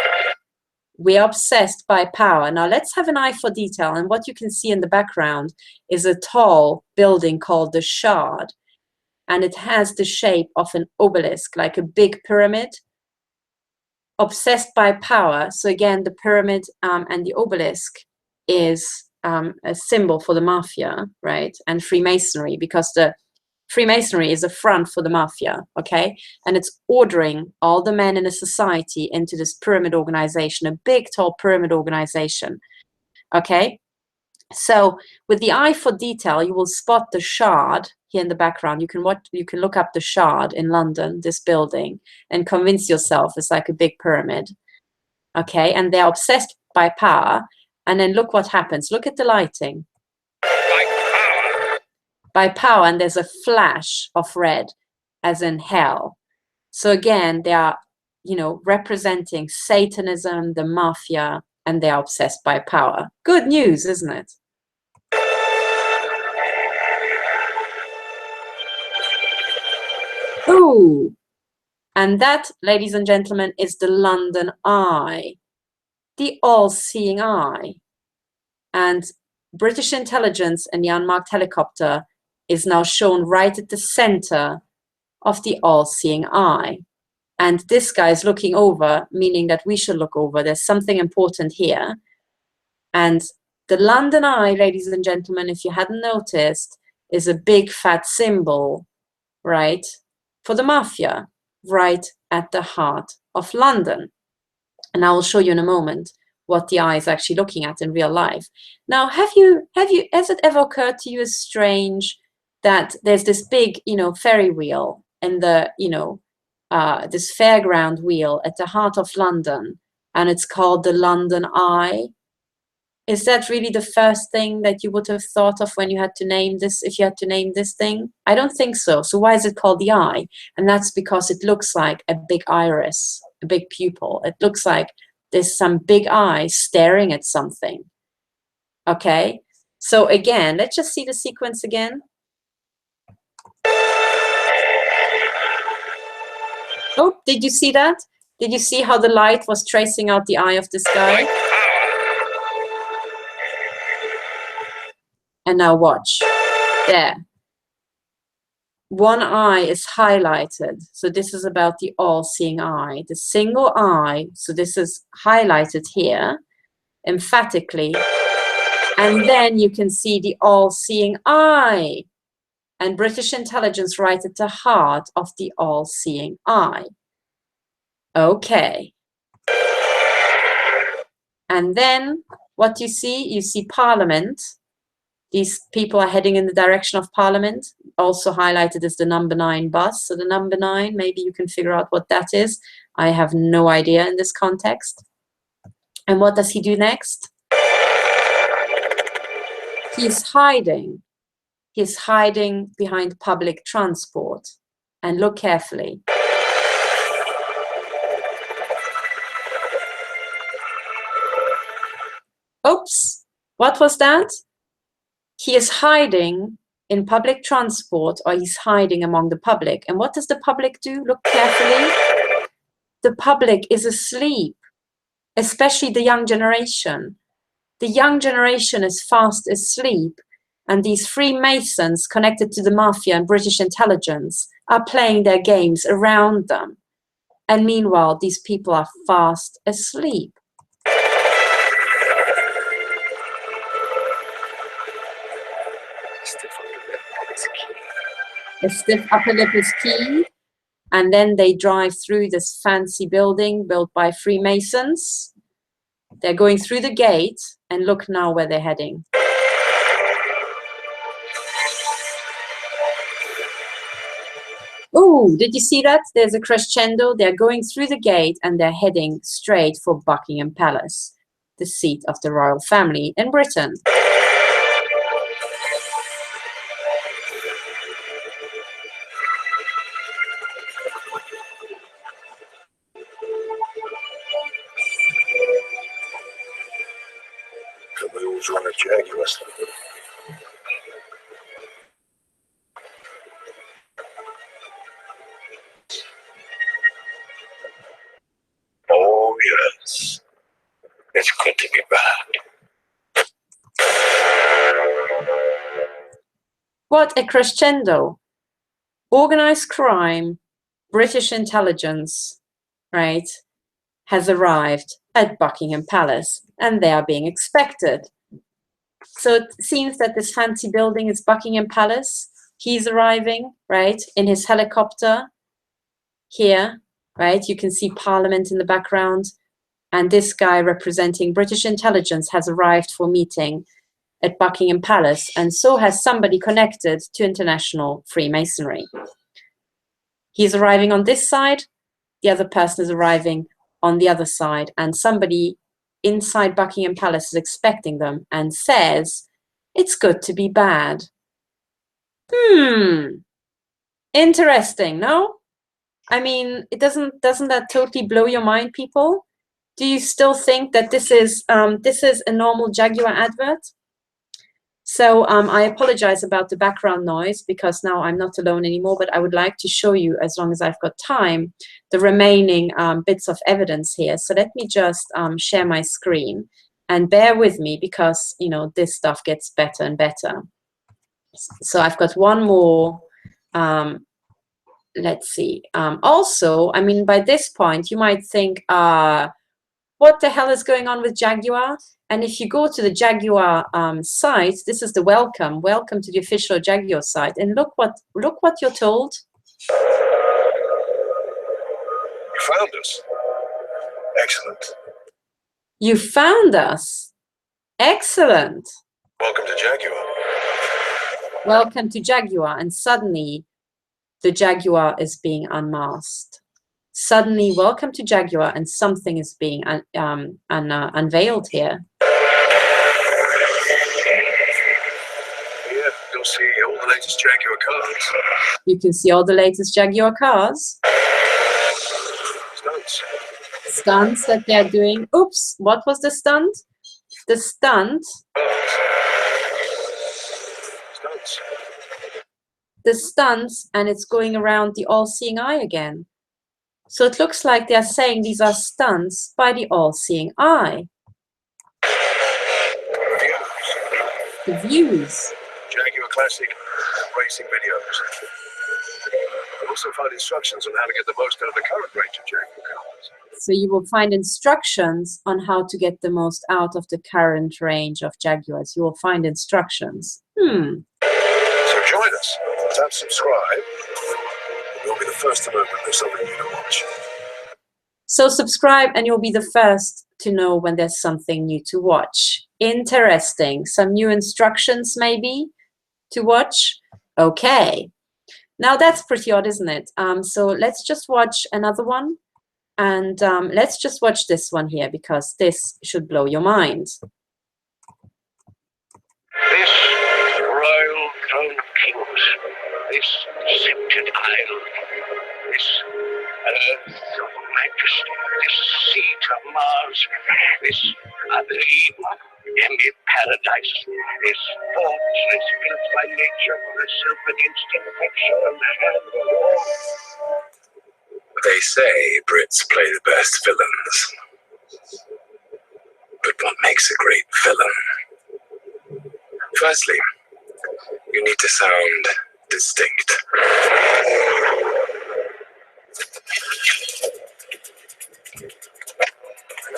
We're obsessed by power. Now let's have an eye for detail. And what you can see in the background is a tall building called the Shard. And it has the shape of an obelisk, like a big pyramid. Obsessed by power. So again, the pyramid and the obelisk is a symbol for the mafia, right? And Freemasonry, because the Freemasonry is a front for the mafia, okay? And it's ordering all the men in a society into this pyramid organization, a big, tall pyramid organization, okay? So with the eye for detail, you will spot the Shard here in the background. You can look up the Shard in London, this building, and convince yourself it's like a big pyramid, okay? And they're obsessed by power. And then look what happens. Look at the lighting. By power, and there's a flash of red, as in hell. So again, they are, representing Satanism, the mafia, and they are obsessed by power. Good news, isn't it? Ooh, and that, ladies and gentlemen, is the London Eye, the all-seeing eye. And British intelligence and the unmarked helicopter is now shown right at the center of the all-seeing eye. And this guy is looking over, meaning that we should look over. There's something important here. And the London Eye, ladies and gentlemen, if you hadn't noticed, is a big fat symbol, right, for the mafia, right at the heart of London. And I will show you in a moment what the eye is actually looking at in real life. Now, has it ever occurred to you as strange that there's this big, ferry wheel and the, this fairground wheel at the heart of London, and it's called the London Eye? Is that really the first thing that you would have thought of when you had to name this, if you had to name this thing? I don't think so. So why is it called the eye? And that's because it looks like a big iris, a big pupil. It looks like there's some big eye staring at something. Okay, so again, let's just see the sequence again. Oh, did you see that? Did you see how the light was tracing out the eye of this guy? And now watch. There. One eye is highlighted. So this is about the all-seeing eye. The single eye, so this is highlighted here, emphatically. And then you can see the all-seeing eye. And British intelligence right at the heart of the all-seeing eye. Okay. And then what you see Parliament. These people are heading in the direction of Parliament, also highlighted as the number 9 bus. So the number 9, maybe you can figure out what that is. I have no idea in this context. And what does he do next? He's hiding. He's hiding behind public transport. And look carefully. Oops, what was that? He is hiding in public transport, or he's hiding among the public. And what does the public do? Look carefully. The public is asleep, especially the young generation. The young generation is fast asleep, and these Freemasons connected to the mafia and British intelligence are playing their games around them. And meanwhile, these people are fast asleep. A stiff upper lip is key. And then they drive through this fancy building built by Freemasons. They're going through the gate, and look now where they're heading. Oh, did you see that? There's a crescendo. They're going through the gate, and they're heading straight for Buckingham Palace, the seat of the royal family in Britain. Mules run a Jaguar. Oh, yes. It's good to be back. What a crescendo. Organized crime, British intelligence, right, has arrived at Buckingham Palace, and they are being expected. So it seems that this fancy building is Buckingham Palace. He's arriving, right, in his helicopter here, right? You can see Parliament in the background. And this guy representing British intelligence has arrived for meeting at Buckingham Palace, and so has somebody connected to international Freemasonry. He's arriving on this side, the other person is arriving on the other side, and somebody inside Buckingham Palace is expecting them and says, "It's good to be bad." Interesting, no? I mean, doesn't that totally blow your mind, people? Do you still think that this is a normal Jaguar advert? So I apologize about the background noise because now I'm not alone anymore, but I would like to show you, as long as I've got time, the remaining bits of evidence here. So let me just share my screen and bear with me because, you know, this stuff gets better and better. So I've got one more. Let's see. Also, I mean, by this point, you might think, what the hell is going on with Jaguar? And if you go to the Jaguar site, this is the welcome to the official Jaguar site. And look what you're told. You found us. Excellent. You found us. Excellent. Welcome to Jaguar. Welcome to Jaguar. And suddenly, the Jaguar is being unmasked. Suddenly, welcome to Jaguar, and something is being unveiled here. Yeah, you'll see all the latest Jaguar cars. You can see all the latest Jaguar cars. Stunts. Stunts that they're doing. Oops, what was the stunt? The stunt. Stunts. The stunts, and it's going around the all-seeing eye again. So it looks like they're saying these are stunts by the all-seeing eye. The views. Jaguar classic racing videos. You'll also find instructions on how to get the most out of the current range of Jaguar cars. So you will find instructions on how to get the most out of the current range of Jaguars. You will find instructions. So join us. Tap subscribe. You'll be the first to know when there's something new to watch. So subscribe and you'll be the first to know when there's something new to watch. Interesting. Some new instructions maybe to watch? Okay. Now that's pretty odd, isn't it? So let's just watch another one. And let's just watch this one here because this should blow your mind. This royal throne of kings, this sceptred isle, this earth of majesty, this seat of Mars, this paradise, this fortress built by nature for herself against infection and the hand of the law. They say Brits play the best villains. But what makes a great villain? Firstly, you need to sound distinct.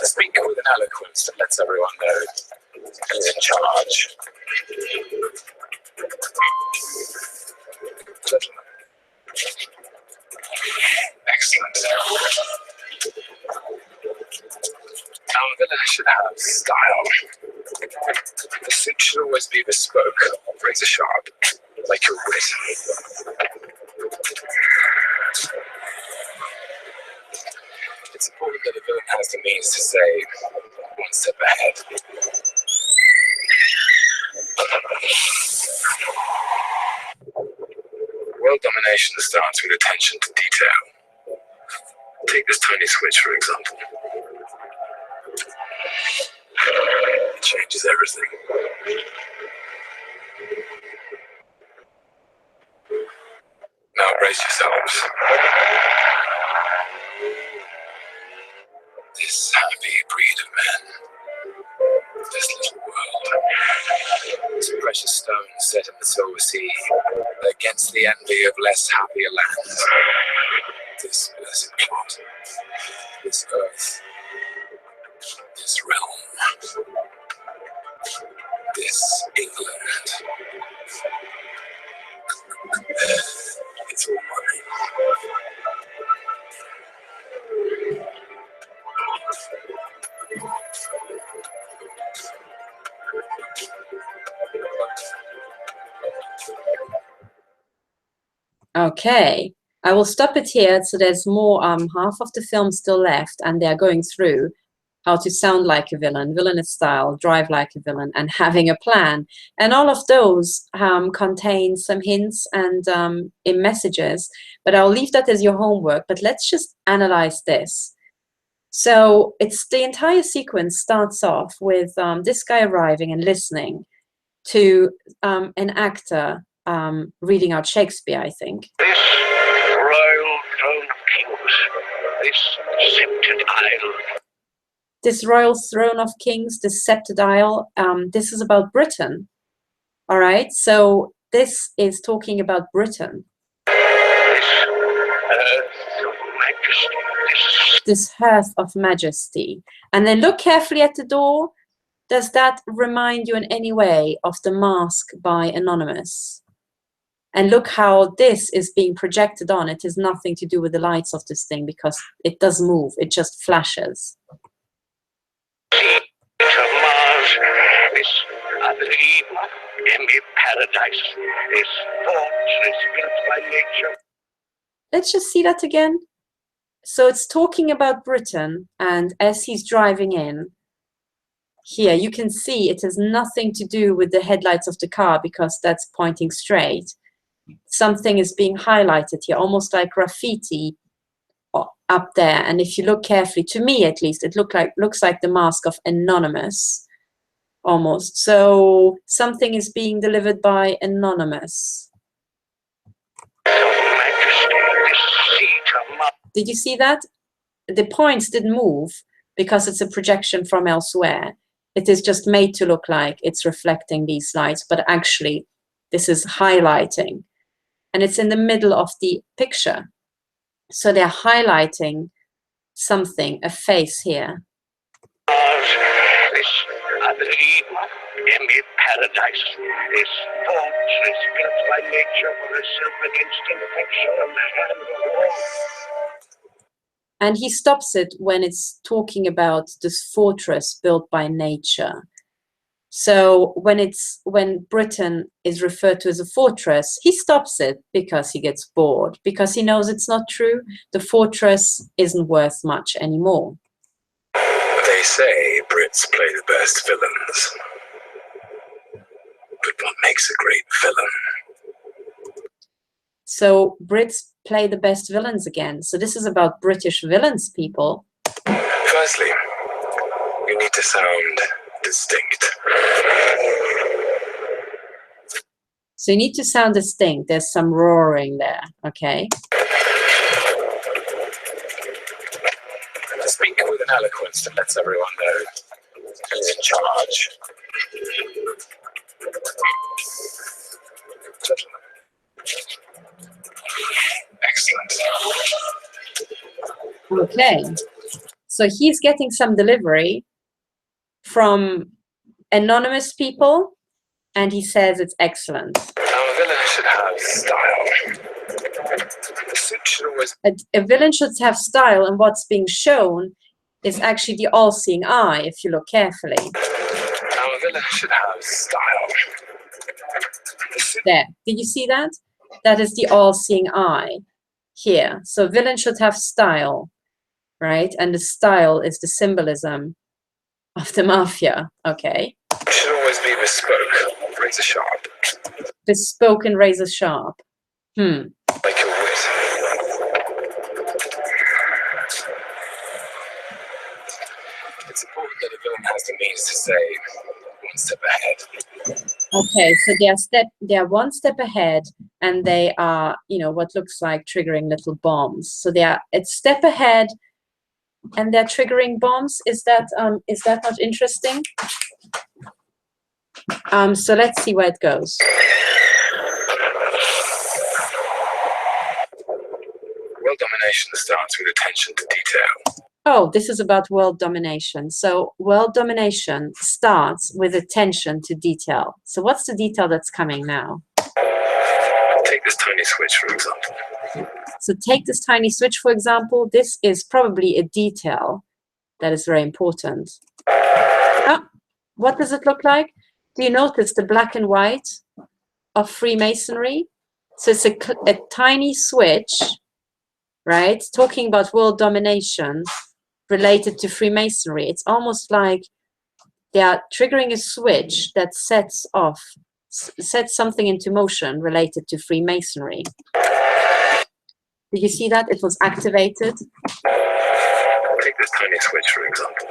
Speak with an eloquence that lets everyone know who's in charge. Gentlemen. Excellent. Our villain should have style. The suit should always be bespoke, razor sharp, like your wit. It's important that the villain has the means to say one step ahead. World domination starts with attention to detail. Take this tiny switch, for example. It changes everything. Now brace yourselves. This happy breed of men, this little world, this precious stone set in the silver sea, against the envy of less happier lands. This blessed plot, this earth, this realm, this England. It's all mine. Okay, I will stop it here. So there's more, half of the film still left, and they're going through how to sound like a villain, villainous style, drive like a villain, and having a plan. And all of those contain some hints and in messages, but I'll leave that as your homework. But let's just analyze this. So it's the entire sequence starts off with this guy arriving and listening to an actor reading out Shakespeare, I think. This royal throne of kings, this sceptred isle. This royal throne of kings, this sceptred isle, this is about Britain. All right, so this is talking about Britain. This hearth of majesty. And then look carefully at the door. Does that remind you in any way of The Mask by Anonymous? And look how this is being projected on. It has nothing to do with the lights of this thing because it does move. It just flashes. This, I believe, enemy paradise, this fortress built by nature. Let's just see that again. So it's talking about Britain, and as he's driving in, here you can see it has nothing to do with the headlights of the car because that's pointing straight. Something is being highlighted here, almost like graffiti up there. And if you look carefully, to me at least, it looks like the mask of Anonymous, almost. So something is being delivered by Anonymous. Did you see that? The points didn't move because it's a projection from elsewhere. It is just made to look like it's reflecting these lights, but actually this is highlighting. And it's in the middle of the picture. So they're highlighting something, a face here. This, I believe, enemy paradise, this fortress built by nature for herself against infection of man and the war. And he stops it when it's talking about this fortress built by nature. So when Britain is referred to as a fortress, he stops it because he gets bored, because he knows it's not true. The fortress isn't worth much anymore. They say Brits play the best villains. But what makes a great villain? So Brits play the best villains again. So this is about British villains, people. Firstly, you need to sound distinct. So you need to sound distinct. There's some roaring there, okay? Speak with an eloquence that lets everyone know who's in charge. Excellent. Okay. So he's getting some delivery from anonymous people, and he says it's excellent. Now, a villain should have style. A villain should have style, and what's being shown is actually the all-seeing eye, if you look carefully. Now, a villain should have style. There. Did you see that? That is the all-seeing eye here. So villain should have style, right? And the style is the symbolism of the mafia, okay? It should always be bespoke, razor sharp. Bespoke and razor sharp. Like a wit. It's important that a villain has the means to say, step ahead. Okay, so they are one step ahead, and they are, you know, what looks like triggering little bombs. So they are a step ahead, and they're triggering bombs. Is that not interesting? So let's see where it goes. World domination starts with attention to detail. Oh, this is about world domination. So world domination starts with attention to detail. So what's the detail that's coming now? Take this tiny switch, for example. So take this tiny switch, for example. This is probably a detail that is very important. Oh, what does it look like? Do you notice the black and white of Freemasonry? So it's a tiny switch, right? Talking about world domination related to Freemasonry. It's almost like they are triggering a switch that sets something into motion related to Freemasonry. Did you see that? It was activated. Take this tiny switch, for example.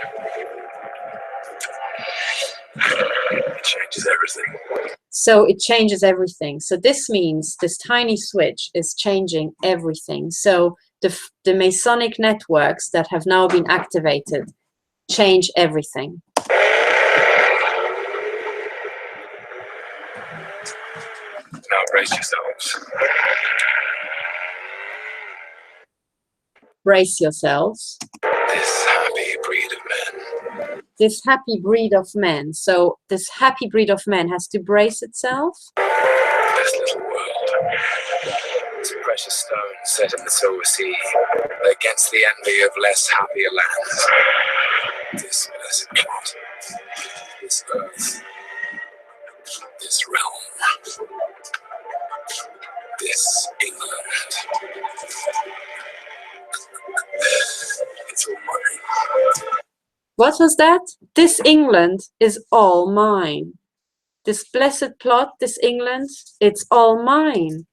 It changes everything. So it changes everything. So this means this tiny switch is changing everything. So the Masonic networks that have now been activated change everything. Now brace yourselves. Brace yourselves. This happy breed of men. This happy breed of men. So this happy breed of men has to brace itself. This little world. This precious stone set in the silver sea against the envy of less happier lands. This blessed plot. This earth. This realm. This England. It's all mine. What was that? This England is all mine. This blessed plot, this England, it's all mine.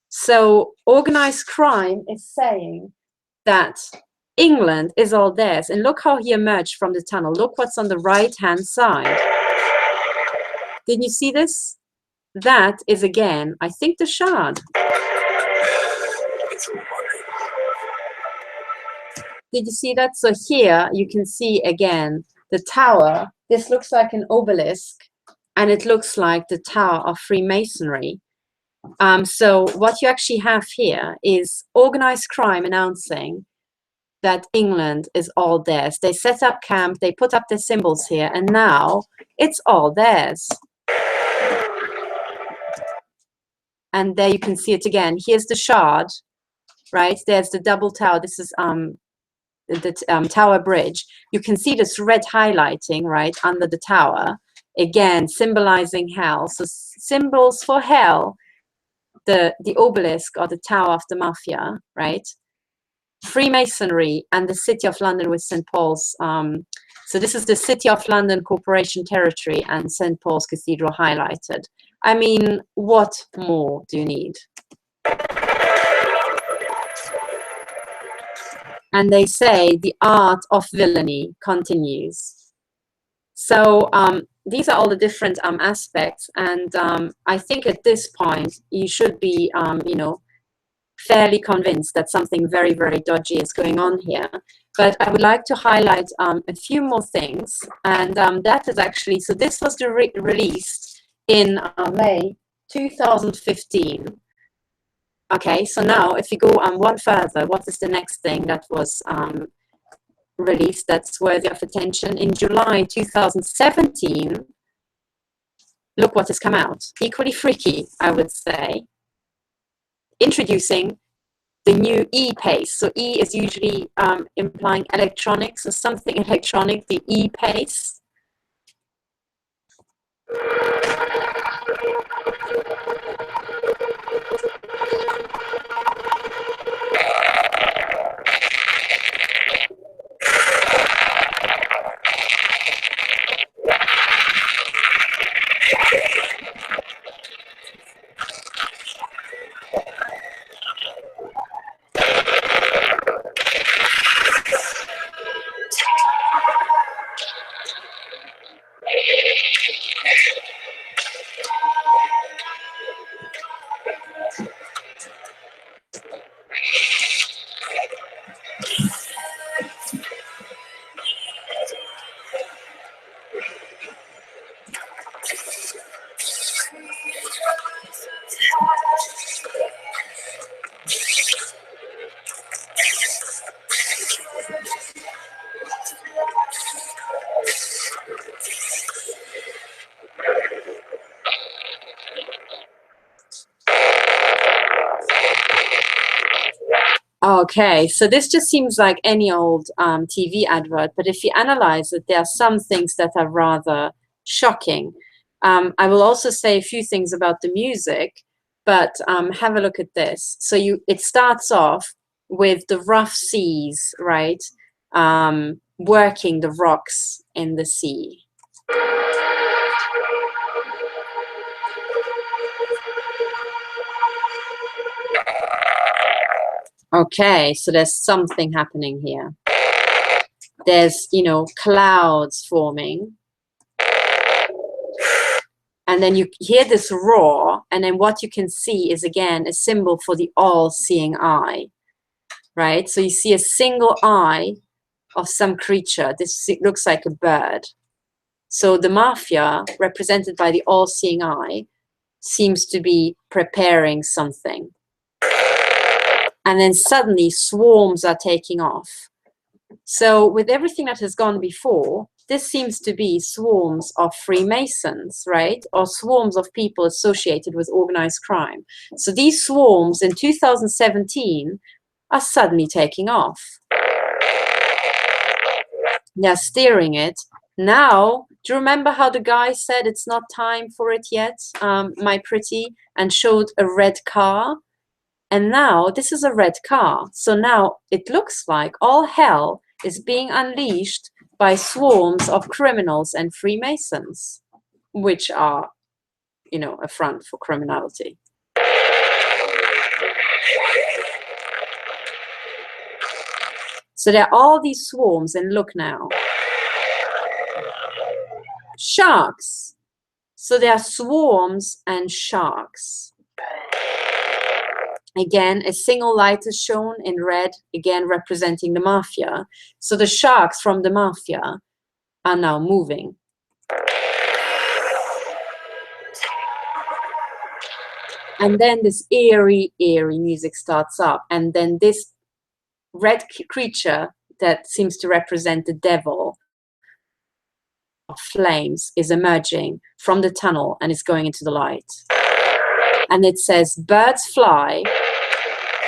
So organized crime is saying that England is all theirs. And look how he emerged from the tunnel. Look what's on the right-hand side. Did you see this? That is, again, I think, the shard. It's all mine. Did you see that? So here you can see again the tower. This looks like an obelisk, and it looks like the Tower of Freemasonry. So what you actually have here is organized crime announcing that England is all theirs. They set up camp, they put up their symbols here, and now it's all theirs. And there you can see it again. Here's the shard, right? There's the double tower. This is the Tower Bridge. You can see this red highlighting right under the tower, again symbolizing hell. So symbols for hell, the obelisk or the Tower of the Mafia, right? Freemasonry and the City of London with St. Paul's. So this is the City of London Corporation Territory and St. Paul's Cathedral highlighted. I mean, what more do you need? And they say the art of villainy continues. So these are all the different aspects, and I think at this point you should be, you know, fairly convinced that something very, very dodgy is going on here. But I would like to highlight a few more things, and that is actually, so this was released in May 2015. Okay, so now if you go one further, what is the next thing that was released that's worthy of attention? In July 2017, look what has come out. Equally freaky, I would say. Introducing the new E-Pace. So E is usually implying electronics or something electronic, the E-Pace. Okay, so this just seems like any old TV advert, but if you analyze it, there are some things that are rather shocking. I will also say a few things about the music, but have a look at this. So it starts off with the rough seas, right? Working the rocks in the sea. Okay, so there's something happening here. There's, clouds forming. And then you hear this roar, and then what you can see is, again, a symbol for the all-seeing eye, right? So you see a single eye of some creature. This looks like a bird. So the mafia, represented by the all-seeing eye, seems to be preparing something. And then suddenly swarms are taking off. So with everything that has gone before, this seems to be swarms of Freemasons, right? Or swarms of people associated with organized crime. So these swarms in 2017 are suddenly taking off. They're steering it. Now, do you remember how the guy said it's not time for it yet, my pretty, and showed a red car? And now this is a red car. So now it looks like all hell is being unleashed by swarms of criminals and Freemasons, which are, a front for criminality. So there are all these swarms, and look now. Sharks. So there are swarms and sharks. Again, a single light is shown in red, again representing the mafia. So the sharks from the mafia are now moving. And then this eerie, eerie music starts up. And then this red creature that seems to represent the devil of flames is emerging from the tunnel and is going into the light. And it says, birds fly.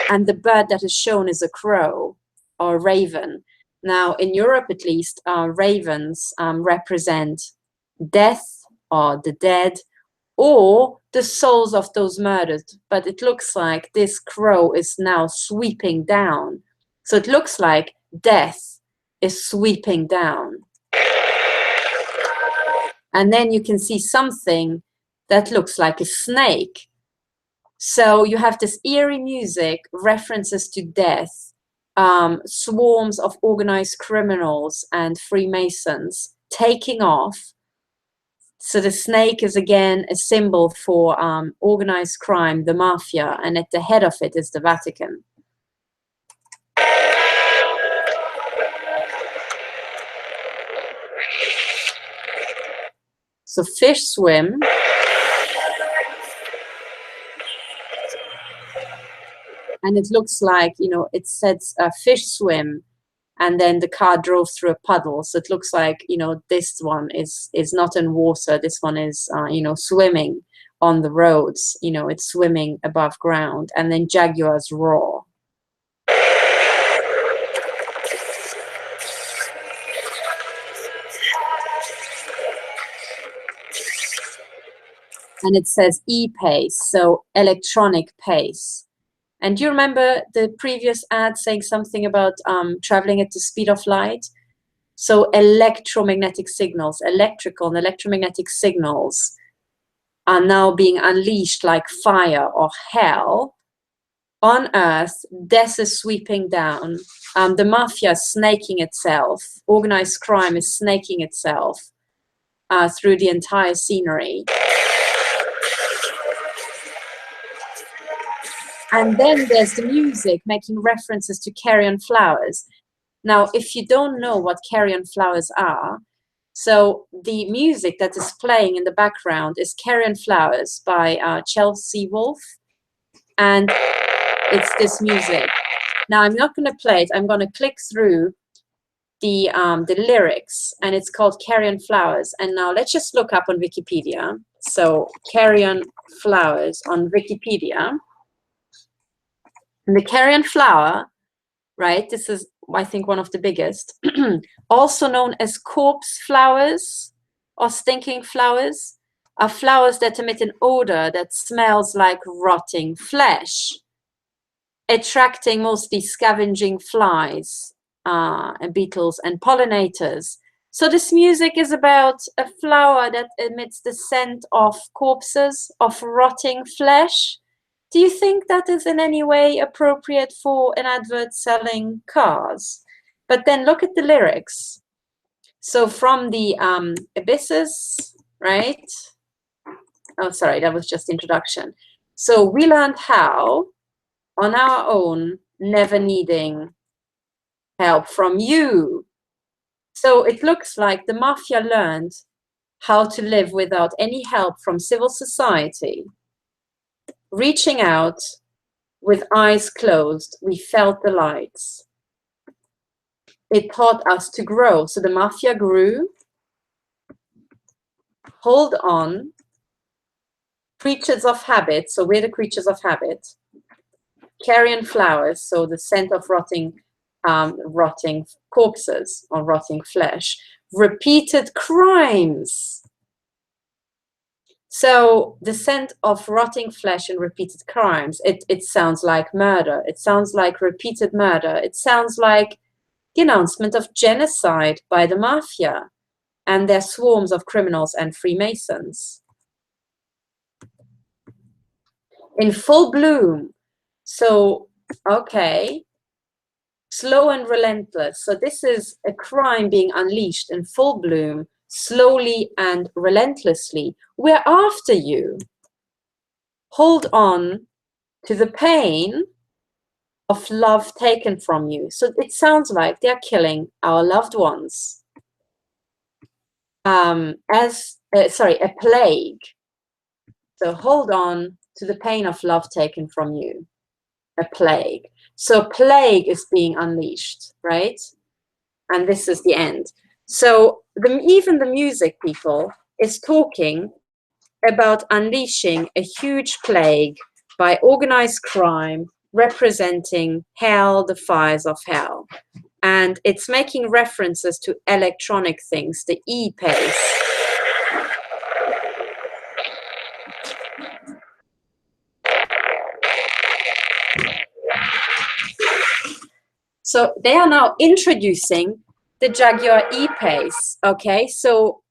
And the bird that is shown is a crow or a raven. Now, in Europe at least, ravens represent death or the dead or the souls of those murdered. But it looks like this crow is now sweeping down. So it looks like death is sweeping down. And then you can see something that looks like a snake. So you have this eerie music, references to death, swarms of organized criminals and Freemasons taking off. So the snake is again a symbol for organized crime, the mafia, and at the head of it is the Vatican. So fish swim. And it looks like, it says fish swim, and then the car drove through a puddle. So it looks like, this one is not in water. This one is, swimming on the roads. It's swimming above ground. And then Jaguars roar. And it says e-pace, so electronic pace. And do you remember the previous ad saying something about traveling at the speed of light? So electromagnetic signals, electrical and electromagnetic signals are now being unleashed like fire or hell on Earth. Death is sweeping down. The mafia is snaking itself. Organized crime is snaking itself through the entire scenery. And then there's the music making references to Carrion flowers. Now, if you don't know what Carrion flowers are, so the music that is playing in the background is Carrion Flowers by Chelsea Wolfe. And it's this music. Now, I'm not going to play it. I'm going to click through the lyrics, and it's called Carrion Flowers. And now let's just look up on Wikipedia. So Carrion Flowers on Wikipedia. And the carrion flower right? This is, I think, one of the biggest. Also known as corpse flowers or stinking flowers, are flowers that emit an odor that smells like rotting flesh, attracting mostly scavenging flies and beetles and pollinators. So this music is about a flower that emits the scent of corpses, of rotting flesh. Do you think that is in any way appropriate for an advert selling cars? But then look at the lyrics. So from the abysses, right? Oh, sorry, that was just introduction. So we learned how on our own, never needing help from you. So it looks like the mafia learned how to live without any help from civil society. Reaching out with eyes closed, we felt the lights. It taught us to grow. So the mafia grew. Hold on. Creatures of habit. So we're the creatures of habit. Carrion flowers. So the scent of rotting corpses or rotting flesh. Repeated crimes. So the scent of rotting flesh and repeated crimes, it sounds like murder. It sounds like repeated murder. It sounds like the announcement of genocide by the mafia and their swarms of criminals and Freemasons. In full bloom. So, okay. Slow and relentless. So this is a crime being unleashed in full bloom, slowly and relentlessly. We're after you. Hold on to the pain of love taken from you. So it sounds like they're killing our loved ones. A plague. So hold on to the pain of love taken from you. A plague. So plague is being unleashed, right? And this is the end. So even the music people is talking about unleashing a huge plague by organized crime representing hell, the fires of hell. And it's making references to electronic things, the e-pace. So they are now introducing the Jaguar e-pace, okay? So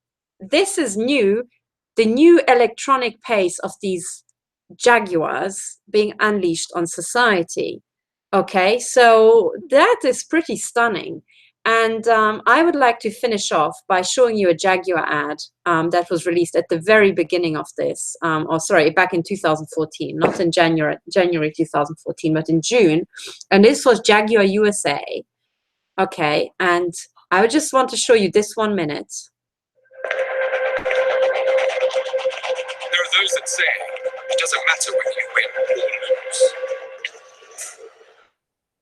this is new, the new electronic pace of these Jaguars being unleashed on society. Okay, so that is pretty stunning. And I would like to finish off by showing you a Jaguar ad that was released at the very beginning of this, back in 2014, not in January 2014, but in June. And this was Jaguar USA. Okay, and I would just want to show you this 1 minute. There are those that say it doesn't matter whether you win or lose.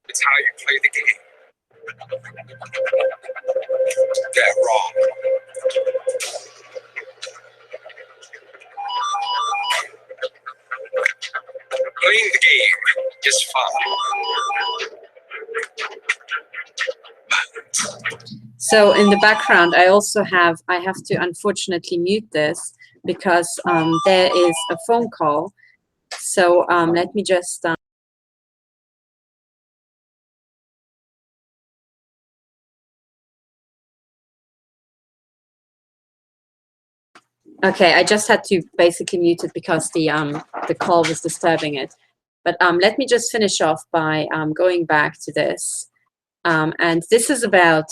It's how you play the game. They're wrong. Playing the game is fun. So in the background, I have to unfortunately mute this because there is a phone call. So let me just... Okay, I just had to basically mute it because the call was disturbing it. But let me just finish off by going back to this. And this is about,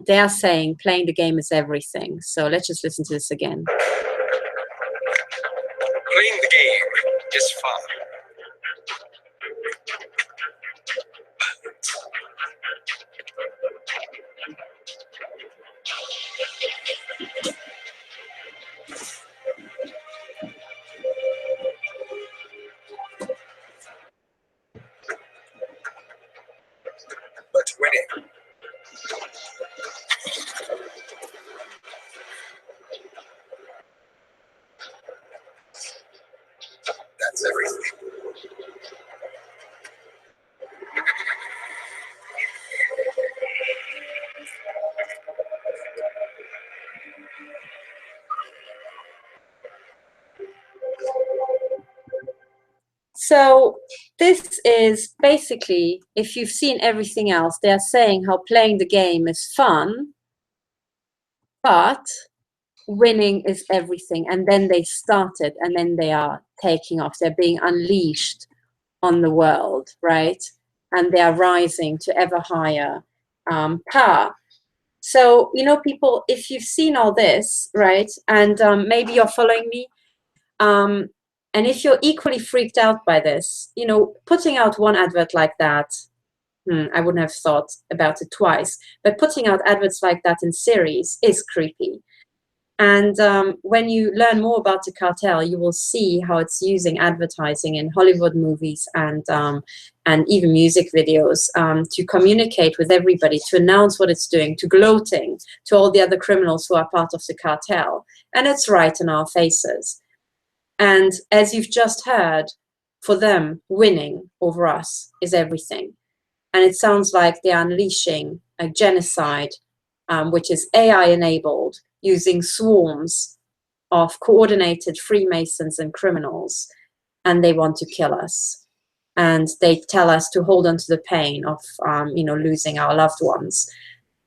they are saying playing the game is everything. So let's just listen to this again. Playing the game is fun. But winning that's everything. So this is basically, if you've seen everything else, they're saying how playing the game is fun, but winning is everything. And then they started, and then they are taking off. They're being unleashed on the world, right? And they are rising to ever higher power. So, you know, people, if you've seen all this, right, and maybe you're following me, and if you're equally freaked out by this, you know, putting out one advert like that, I wouldn't have thought about it twice, but putting out adverts like that in series is creepy. And when you learn more about the cartel, you will see how it's using advertising in Hollywood movies and even music videos to communicate with everybody, to announce what it's doing, to gloating to all the other criminals who are part of the cartel. And it's right in our faces. And as you've just heard, for them, winning over us is everything. And it sounds like they're unleashing a genocide, which is AI-enabled, using swarms of coordinated Freemasons and criminals, and they want to kill us. And they tell us to hold on to the pain of, you know, losing our loved ones.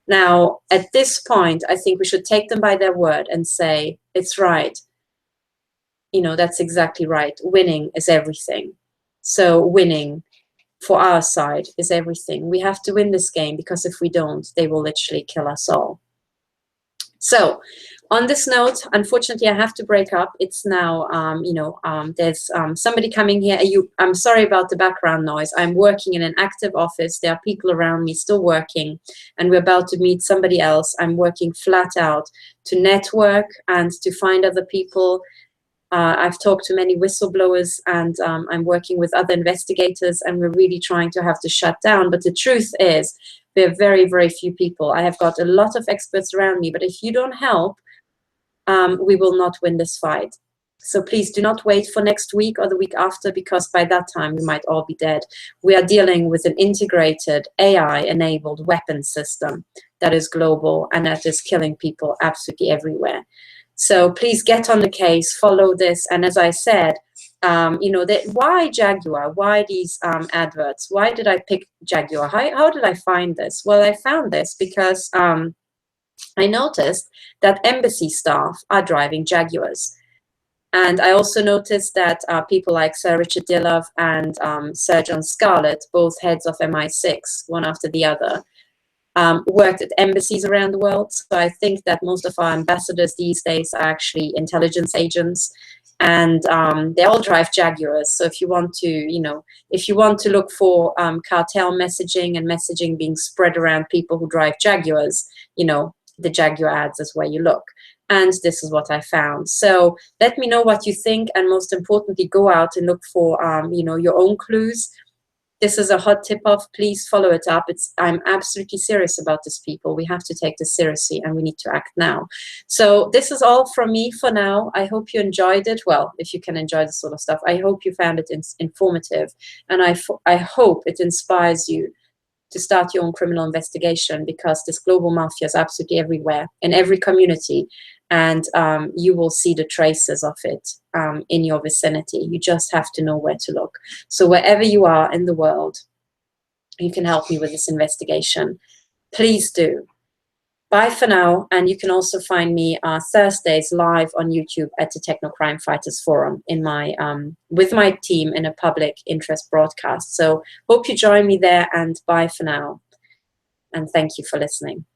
Now, at this point, I think we should take them by their word and say, it's right. You know, that's exactly right. Winning is everything. So winning for our side is everything. We have to win this game, because if we don't, they will literally kill us all. So on this note, unfortunately, I have to break up. It's now, you know, there's somebody coming here. I'm sorry about the background noise. I'm working in an active office. There are people around me still working, and we're about to meet somebody else. I'm working flat out to network and to find other people. I've talked to many whistleblowers, and I'm working with other investigators, and we're really trying to have this shut down. But the truth is, there are very, very few people. I have got a lot of experts around me, but if you don't help, we will not win this fight. So please do not wait for next week or the week after, because by that time we might all be dead. We are dealing with an integrated AI-enabled weapon system that is global and that is killing people absolutely everywhere. So please get on the case, follow this. And as I said, you know, why Jaguar? Why these adverts? Why did I pick Jaguar? How did I find this? Well, I found this because I noticed that embassy staff are driving Jaguars. And I also noticed that people like Sir Richard Dillove and Sir John Scarlett, both heads of MI6, one after the other, worked at embassies around the world. So I think that most of our ambassadors these days are actually intelligence agents, and they all drive Jaguars. So if you want to, you know, if you want to look for cartel messaging and messaging being spread around people who drive Jaguars, you know, the Jaguar ads is where you look. And this is what I found. So let me know what you think, and most importantly, go out and look for, you know, your own clues. This is a hot tip-off. Please follow it up. I'm absolutely serious about this, people. We have to take this seriously, and we need to act now. So this is all from me for now. I hope you enjoyed it. Well, if you can enjoy this sort of stuff, I hope you found it informative, and I hope it inspires you to start your own criminal investigation, because this global mafia is absolutely everywhere, in every community, and you will see the traces of it in your vicinity. You just have to know where to look. So wherever you are in the world, you can help me with this investigation. Please do. Bye for now, and you can also find me Thursdays live on YouTube at the Techno Crime Fighters Forum in my with my team in a public interest broadcast. So hope you join me there, and bye for now, and thank you for listening.